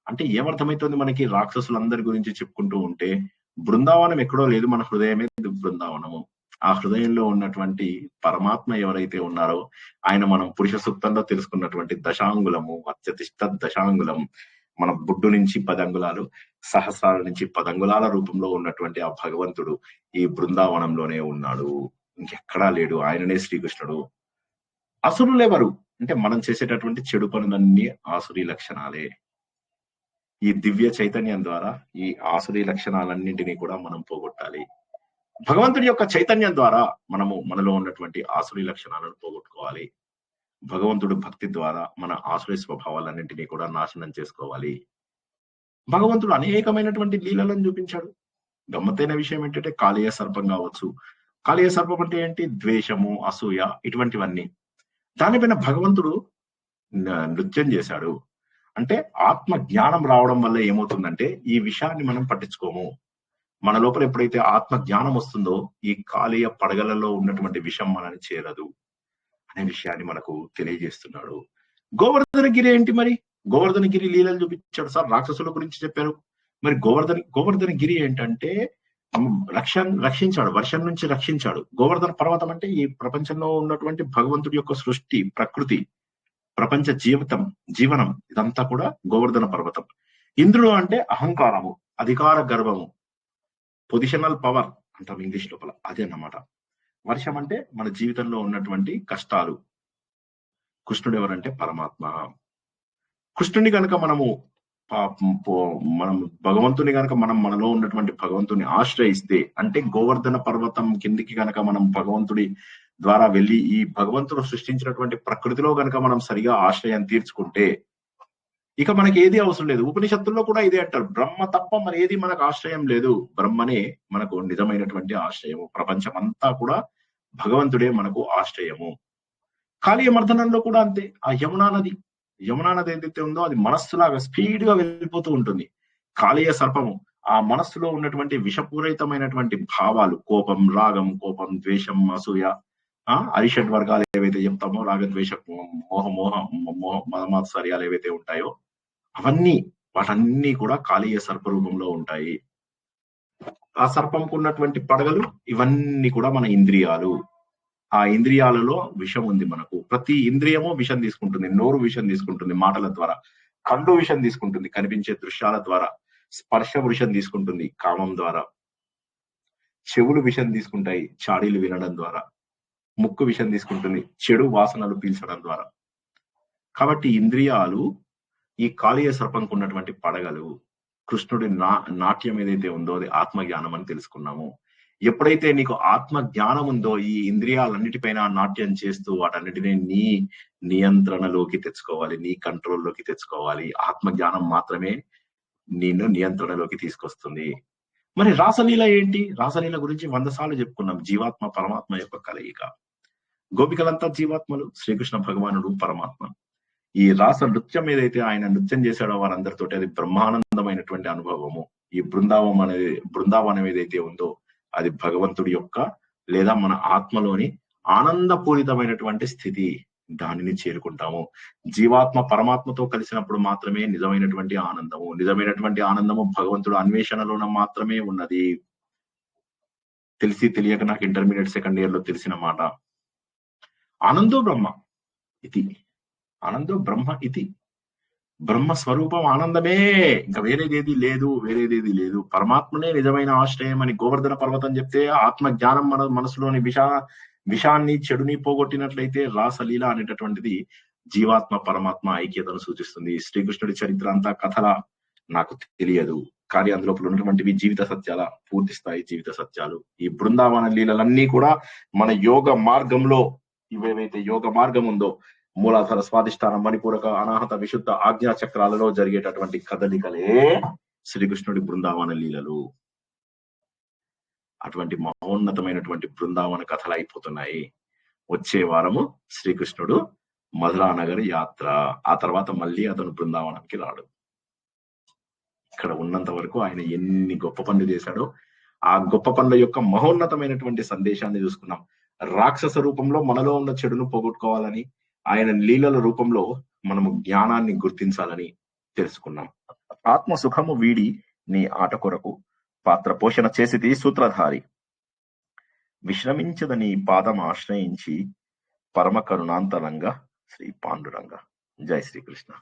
అంటే ఏమర్థమవుతుంది మనకి రాక్షసులందరి గురించి చెప్పుకుంటూ ఉంటే? బృందావనం ఎక్కడో లేదు, మన హృదయమే బృందావనము. ఆ హృదయంలో ఉన్నటువంటి పరమాత్మ ఎవరైతే ఉన్నారో ఆయన మనం పురుష సూక్తంలో తెలుసుకున్నటువంటి దశాంగులము, అత్యతిష్ట దశాంగులం, మన బుడ్డు నుంచి 10 అంగుళాలు, సహస్రాల నుంచి 10 అంగుళాల రూపంలో ఉన్నటువంటి ఆ భగవంతుడు ఈ బృందావనంలోనే ఉన్నాడు, ఇంకెక్కడా లేడు. ఆయననే శ్రీకృష్ణుడు. అసురులెవరు అంటే మనం చేసేటటువంటి చెడు పనులన్నీ ఆసురీ లక్షణాలే. ఈ దివ్య చైతన్యం ద్వారా ఈ ఆసురీ లక్షణాలన్నింటినీ కూడా మనం పోగొట్టాలి. భగవంతుడి యొక్క చైతన్యం ద్వారా మనలో ఉన్నటువంటి ఆసురీ లక్షణాలను పోగొట్టుకోవాలి. భగవంతుడు భక్తి ద్వారా మన ఆసురీ స్వభావాలన్నింటినీ కూడా నాశనం చేసుకోవాలి. భగవంతుడు అనేకమైనటువంటి లీలలను చూపించాడు. గమ్మత్తైన విషయం ఏంటంటే కాళీయ సర్పం కావచ్చు. కాళీయ సర్పం అంటే ఏంటి? ద్వేషము, అసూయ, ఇటువంటివన్నీ. దానిపైన భగవంతుడు నృత్యం చేశాడు. అంటే ఆత్మ జ్ఞానం రావడం వల్ల ఏమవుతుందంటే ఈ విషయాన్ని మనం పట్టించుకోము. మన లోపల ఎప్పుడైతే ఆత్మ జ్ఞానం వస్తుందో ఈ కాళీయ పడగలలో ఉన్నటువంటి విషం మనని చేరదు అనే విషయాన్ని మనకు తెలియజేస్తున్నాడు. గోవర్ధనగిరి ఏంటి మరి? గోవర్ధనగిరి లీలలు చూపించాడు సార్. రాక్షసుల గురించి చెప్పారు. మరి గోవర్ధనగిరి ఏంటంటే రక్షించాడు, వర్షం నుంచి రక్షించాడు. గోవర్ధన పర్వతం అంటే ఈ ప్రపంచంలో ఉన్నటువంటి భగవంతుడి యొక్క సృష్టి, ప్రకృతి, ప్రపంచ జీవనం ఇదంతా కూడా గోవర్ధన పర్వతం. ఇంద్రుడు అంటే అహంకారము, అధికార గర్వము, పొజిషనల్ పవర్ అంటాం ఇంగ్లీష్ లోపల, అదే అన్నమాట. వర్షం అంటే మన జీవితంలో ఉన్నటువంటి కష్టాలు. కృష్ణుడు ఎవరంటే పరమాత్మ. కృష్ణుని కనుక మనం భగవంతుని కనుక మనలో ఉన్నటువంటి భగవంతుని ఆశ్రయిస్తే, అంటే గోవర్ధన పర్వతం కిందికి కనుక మనం భగవంతుడి ద్వారా వెళ్ళి ఈ భగవంతుడు సృష్టించినటువంటి ప్రకృతిలో కనుక మనం సరిగా ఆశ్రయం తీర్చుకుంటే ఇక మనకి ఏది అవసరం లేదు. ఉపనిషత్తుల్లో కూడా ఇదే అంటారు, బ్రహ్మ తప్ప మరి ఏది మనకు ఆశ్రయం లేదు. బ్రహ్మనే మనకు నిజమైనటువంటి ఆశ్రయము. ప్రపంచం అంతా కూడా భగవంతుడే మనకు ఆశ్రయము. కాళీయ మర్దనంలో కూడా అంతే. ఆ యమునా నది ఏదైతే ఉందో అది మనస్సులాగా స్పీడ్ గా వెళ్ళిపోతూ ఉంటుంది. కాళీయ సర్పము ఆ మనస్సులో ఉన్నటువంటి విషపూరితమైనటువంటి భావాలు, కోపం, రాగం, ద్వేషం, అసూయ, అరిషడ్ వర్గాలు ఏవైతే చెప్తామో, రాగద్వేష మదమాత్సర్యాలు ఏవైతే ఉంటాయో వాటన్నీ కూడా కాళీయ సర్ప రూపంలో ఉంటాయి. ఆ సర్పంకు ఉన్నటువంటి పడగలు ఇవన్నీ కూడా మన ఇంద్రియాలు. ఆ ఇంద్రియాలలో విషం ఉంది. మనకు ప్రతి ఇంద్రియము విషం తీసుకుంటుంది. నోరు విషం తీసుకుంటుంది మాటల ద్వారా, కళ్ళు విషం తీసుకుంటుంది కనిపించే దృశ్యాల ద్వారా, స్పర్శ విషం తీసుకుంటుంది కామం ద్వారా, చెవులు విషం తీసుకుంటాయి చాడీలు వినడం ద్వారా, ముక్కు విషం తీసుకుంటుంది చెడు వాసనలు పీల్చడం ద్వారా. కాబట్టి ఇంద్రియాలు ఈ కాళీయ సర్పంకు ఉన్నటువంటి పడగలు. కృష్ణుడి నాట్యం ఏదైతే ఉందో అది ఆత్మజ్ఞానం అని తెలుసుకున్నాము. ఎప్పుడైతే నీకు ఆత్మ జ్ఞానం ఉందో ఈ ఇంద్రియాలన్నిటిపైన నాట్యం చేస్తూ వాటన్నిటినీ నీ నియంత్రణలోకి తెచ్చుకోవాలి, నీ కంట్రోల్లోకి తెచ్చుకోవాలి. ఆత్మ జ్ఞానం మాత్రమే నిన్ను నియంత్రణలోకి తీసుకొస్తుంది. మరి రాసలీల ఏంటి? రాసలీల గురించి 100 సార్లు చెప్పుకున్నాం. జీవాత్మ పరమాత్మ యొక్క కలయిక. గోపికలంతా జీవాత్మలు, శ్రీకృష్ణ భగవానుడు పరమాత్మ. ఈ రాస నృత్యం ఏదైతే ఆయన నృత్యం చేశాడో వారందరితోటి అది బ్రహ్మానందమైనటువంటి అనుభవము. ఈ బృందావనం ఏదైతే ఉందో అది భగవంతుడి యొక్క లేదా మన ఆత్మలోని ఆనందపూరితమైనటువంటి స్థితి. దానిని చేరుకుంటాము. జీవాత్మ పరమాత్మతో కలిసినప్పుడు మాత్రమే నిజమైనటువంటి ఆనందము. నిజమైనటువంటి ఆనందము భగవంతుడు అన్వేషణలోన మాత్రమే ఉన్నది. తెలిసి తెలియక నాకు ఇంటర్మీడియట్ సెకండ్ ఇయర్ లో తెలిసిన మాట. ఆనందో బ్రహ్మ ఇది, ఆనందో బ్రహ్మ ఇది. బ్రహ్మ స్వరూపం ఆనందమే, ఇంకా వేరేదేది లేదు. పరమాత్మనే నిజమైన ఆశ్రయం అని గోవర్ధన పర్వతం చెప్తే ఆత్మ జ్ఞానం మన మనసులోని విషాన్ని చెడుని పోగొట్టినట్లయితే రాసలీల అనేటటువంటిది జీవాత్మ పరమాత్మ ఐక్యతను సూచిస్తుంది. శ్రీకృష్ణుడి చరిత్ర అంతా కథల నాకు తెలియదు, కానీ అందులో ఉన్నటువంటివి జీవిత సత్యాల, పూర్తి స్థాయి జీవిత సత్యాలు. ఈ బృందావన లీలలన్నీ కూడా మన యోగ మార్గంలో ఇవేవైతే యోగ మార్గం ఉందో మూలాధార, స్వాధిష్టానం, మణిపూరక, అనాహత, విశుద్ధ, ఆజ్ఞా చక్రాలలో జరిగేటటువంటి కదలికలే శ్రీకృష్ణుడి బృందావన లీలలు. అటువంటి మహోన్నతమైనటువంటి బృందావన కథలు అయిపోతున్నాయి. వచ్చే వారము శ్రీకృష్ణుడు మధురానగర్ యాత్ర. ఆ తర్వాత మళ్ళీ అతను బృందావనానికి రాడు. ఇక్కడ ఉన్నంత వరకు ఆయన ఎన్ని గొప్ప పనులు చేశాడో ఆ గొప్ప పనుల యొక్క మహోన్నతమైనటువంటి సందేశాన్ని చూసుకున్నాం. రాక్షస రూపంలో మనలో ఉన్న చెడును పోగొట్టుకోవాలని, ఆయన లీలల రూపంలో మనము జ్ఞానాన్ని గుర్తించాలని తెలుసుకున్నాం. ఆత్మ సుఖము వీడి నీ ఆట కొరకు పాత్ర పోషణ చేసితి సూత్రధారి. విశ్రమించద నీ పాదం ఆశ్రయించి పరమ కరుణాంతరంగా శ్రీ పాండురంగ. జై శ్రీకృష్ణ.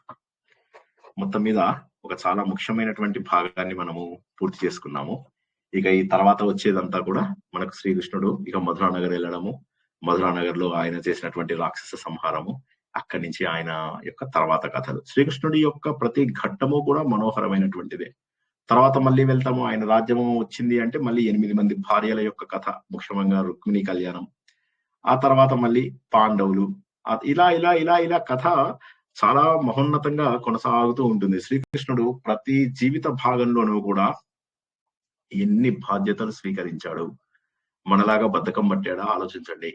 మొత్తం మీద ఒక చాలా ముఖ్యమైనటువంటి భాగాన్ని మనము పూర్తి చేసుకున్నాము. ఇక ఈ తర్వాత వచ్చేదంతా కూడా మనకు శ్రీకృష్ణుడు ఇక మధురానగర్ వెళ్ళడము, మధురానగర్ లో ఆయన చేసినటువంటి రాక్షస సంహారము, అక్కడి నుంచి ఆయన యొక్క తర్వాత కథలు. శ్రీకృష్ణుడి యొక్క ప్రతి ఘట్టము కూడా మనోహరమైనటువంటిదే. తర్వాత మళ్ళీ వెళ్తాము, ఆయన రాజ్యము వచ్చింది అంటే మళ్ళీ 8 మంది భార్యల యొక్క కథ, ముఖ్యంగా రుక్మిణి కళ్యాణం, ఆ తర్వాత మళ్ళీ పాండవులు, ఇలా ఇలా ఇలా ఇలా కథ చాలా మహోన్నతంగా కొనసాగుతూ ఉంటుంది. శ్రీకృష్ణుడు ప్రతి జీవిత భాగంలోనూ కూడా ఎన్ని బాధ్యతలు స్వీకరించాడు. మనలాగా బద్ధకం పట్టాడా ఆలోచించండి.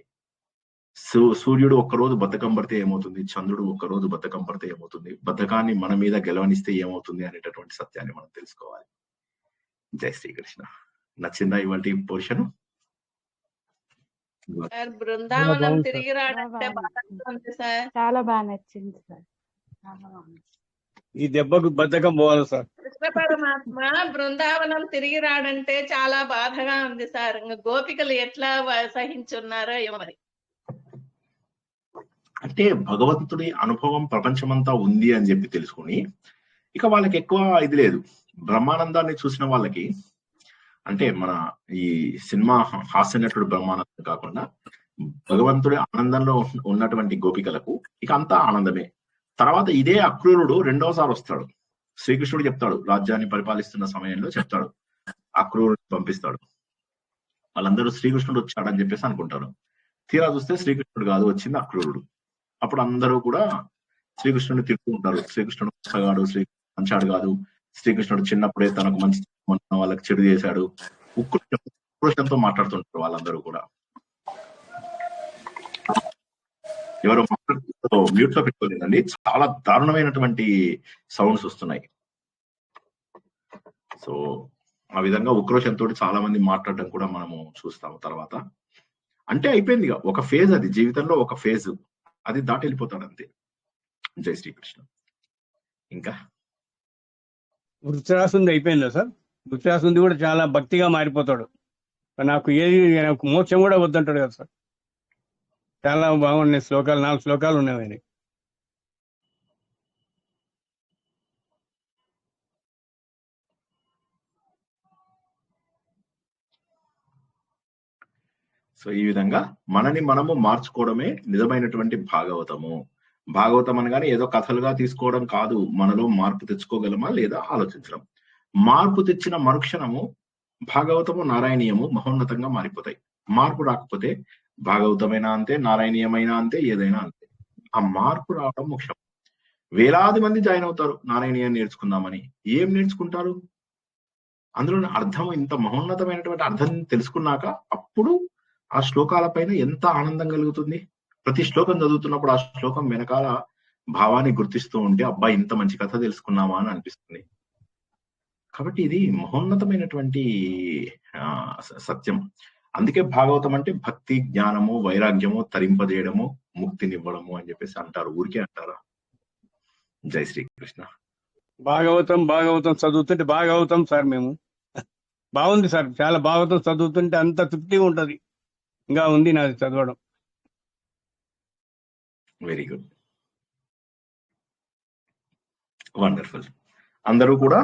సూర్యుడు ఒక్కరోజు బద్ధకం పడితే ఏమవుతుంది, చంద్రుడు ఒక్కరోజు బద్ధకం పడితే ఏమవుతుంది, బద్ధకాన్ని మన మీద గెలవనిస్తే ఏమవుతుంది అనేటటువంటి సత్యాన్ని మనం తెలుసుకోవాలి. జై శ్రీకృష్ణ. నచ్చిందా ఇవాళ పోర్షన్? సార్ బృందావనం తిరిగి రావడంటే బాగా ఉంది సార్. చాలా బాగా నచ్చింది సార్. చాలా బాగుంది. ఈ దెబ్బకు బద్ధకం పోవాలి సార్. కృష్ణ పరమాత్మ బృందావనం తిరిగి రావడంటే చాలా బాధగా ఉంది సార్. ఇంకా గోపికలు ఎట్లా సహించున్నారో ఏమో మరి. అంటే భగవంతుడి అనుభవం ప్రపంచమంతా ఉంది అని చెప్పి తెలుసుకుని ఇక వాళ్ళకి ఎక్కువ ఇది లేదు. బ్రహ్మానందాన్ని చూసిన వాళ్ళకి, అంటే మన ఈ సినిమా హాస్య నటుడు బ్రహ్మానందం కాకుండా భగవంతుడి ఆనందంలో ఉన్నటువంటి గోపికలకు ఇక అంతా ఆనందమే. తర్వాత ఇదే అక్రూరుడు రెండోసారి వస్తాడు. శ్రీకృష్ణుడు చెప్తాడు, రాజ్యాన్ని పరిపాలిస్తున్న సమయంలో చెప్తాడు, అక్రూరుడు పంపిస్తాడు. వాళ్ళందరూ శ్రీకృష్ణుడు వచ్చాడని చెప్పేసి అనుకుంటారు. తీరా చూస్తే శ్రీకృష్ణుడు కాదు, వచ్చింది అక్రూరుడు. అప్పుడు అందరూ కూడా శ్రీకృష్ణుడిని తిడుతూ ఉంటారు. శ్రీకృష్ణుడు మోసగాడు, మంచాడు కాదు, శ్రీకృష్ణుడు చిన్నప్పుడే తనకు మంచి వాళ్ళకి చెడు చేశాడు, ఉక్రోషంతో మాట్లాడుతుంటారు వాళ్ళందరూ కూడా. ఎవరో మ్యూట్ లో పెట్టుకోలేదండి, చాలా దారుణమైనటువంటి సౌండ్స్ వస్తున్నాయి. సో ఆ విధంగా ఉక్రోషంతో చాలా మంది మాట్లాడడం కూడా మనము చూస్తాము. తర్వాత అంటే అయిపోయింది, ఒక ఫేజ్, అది జీవితంలో ఒక ఫేజ్, అది దాటి వెళ్ళిపోతాడు అంతే. జై శ్రీకృష్ణ. ఇంకా వృత్రాసుంది అయిపోయిందా సార్? వృత్రాసుంది కూడా చాలా భక్తిగా మారిపోతాడు. నాకు మోక్షం కూడా వద్దంటాడు కదా సార్. చాలా బాగున్నాయి శ్లోకాలు, 4 శ్లోకాలు ఉన్నాయి ఆయన. సో ఈ విధంగా మనని మనము మార్చుకోవడమే నిజమైనటువంటి భాగవతము. భాగవతం అనగానే ఏదో కథలుగా తీసుకోవడం కాదు, మనలో మార్పు తెచ్చుకోగలమా లేదా ఆలోచించడం. మార్పు తెచ్చిన మరుక్షణము భాగవతము నారాయణీయము మహోన్నతంగా మారిపోతాయి. మార్పు రాకపోతే భాగవతమైనా అంతే, నారాయణీయమైనా అంతే, ఏదైనా అంతే. ఆ మార్పు రావడం ముఖ్యం. వేలాది మంది జాయిన్ అవుతారు నారాయణీయం నేర్చుకుందామని. ఏం నేర్చుకుంటారు? అందులో అర్థం, ఇంత మహోన్నతమైనటువంటి అర్థం తెలుసుకున్నాక అప్పుడు ఆ శ్లోకాల పైన ఎంత ఆనందం కలుగుతుంది. ప్రతి శ్లోకం చదువుతున్నప్పుడు ఆ శ్లోకం వెనకాల భావాన్ని గుర్తిస్తూ ఉంటే అబ్బా ఇంత మంచి కథ తెలుసుకున్నామా అని అనిపిస్తుంది. కాబట్టి ఇది మహోన్నతమైనటువంటి సత్యం. అందుకే భాగవతం అంటే భక్తి, జ్ఞానము, వైరాగ్యము తరింపజేయడము, ముక్తినివ్వడము అని చెప్పేసి అంటారు. ఊరికే అంటారా? జై శ్రీకృష్ణ. భాగవతం చదువుతుంటే భాగవతం సార్ మేము బాగుంది సార్. చాలా భాగవతం చదువుతుంటే అంత తృప్తిగా ఉంటది. ఇంకా ఉంది నాది చదవడం. Very good, wonderful. అందరూ కూడా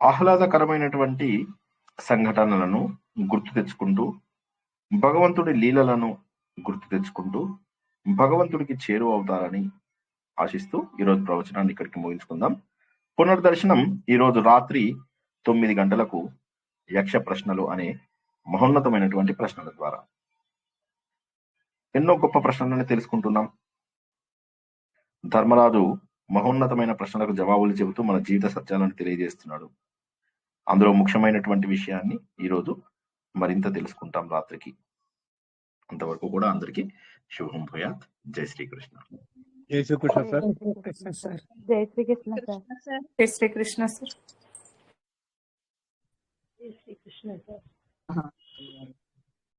ఆహ్లాదకరమైనటువంటి సంఘటనలను గుర్తు తెచ్చుకుంటూ, భగవంతుడి లీలలను గుర్తు తెచ్చుకుంటూ భగవంతుడికి చేరువవుతారని ఆశిస్తూ ఈరోజు ప్రవచనాన్ని ఇక్కడికి ముగించుకుందాం. పునర్దర్శనం ఈరోజు రాత్రి 9 గంటలకు యక్ష ప్రశ్నలు అనే మహోన్నతమైనటువంటి ప్రశ్నల ద్వారా ఎన్నో గొప్ప ప్రశ్నలను తెలుసుకుంటున్నాం. ధర్మరాజు మహోన్నతమైన ప్రశ్నలకు జవాబులు చెబుతూ మన జీవిత సత్యాలను తెలియజేస్తున్నాడు. అందులో ముఖ్యమైనటువంటి విషయాన్ని ఈరోజు మరింత తెలుసుకుంటాం రాత్రికి. అంతవరకు కూడా అందరికీ శుభం భూయాత్. జై శ్రీకృష్ణ. జై శ్రీకృష్ణ సార్. జై శ్రీకృష్ణ సార్. జై శ్రీకృష్ణ సార్. జై శ్రీకృష్ణ సార్.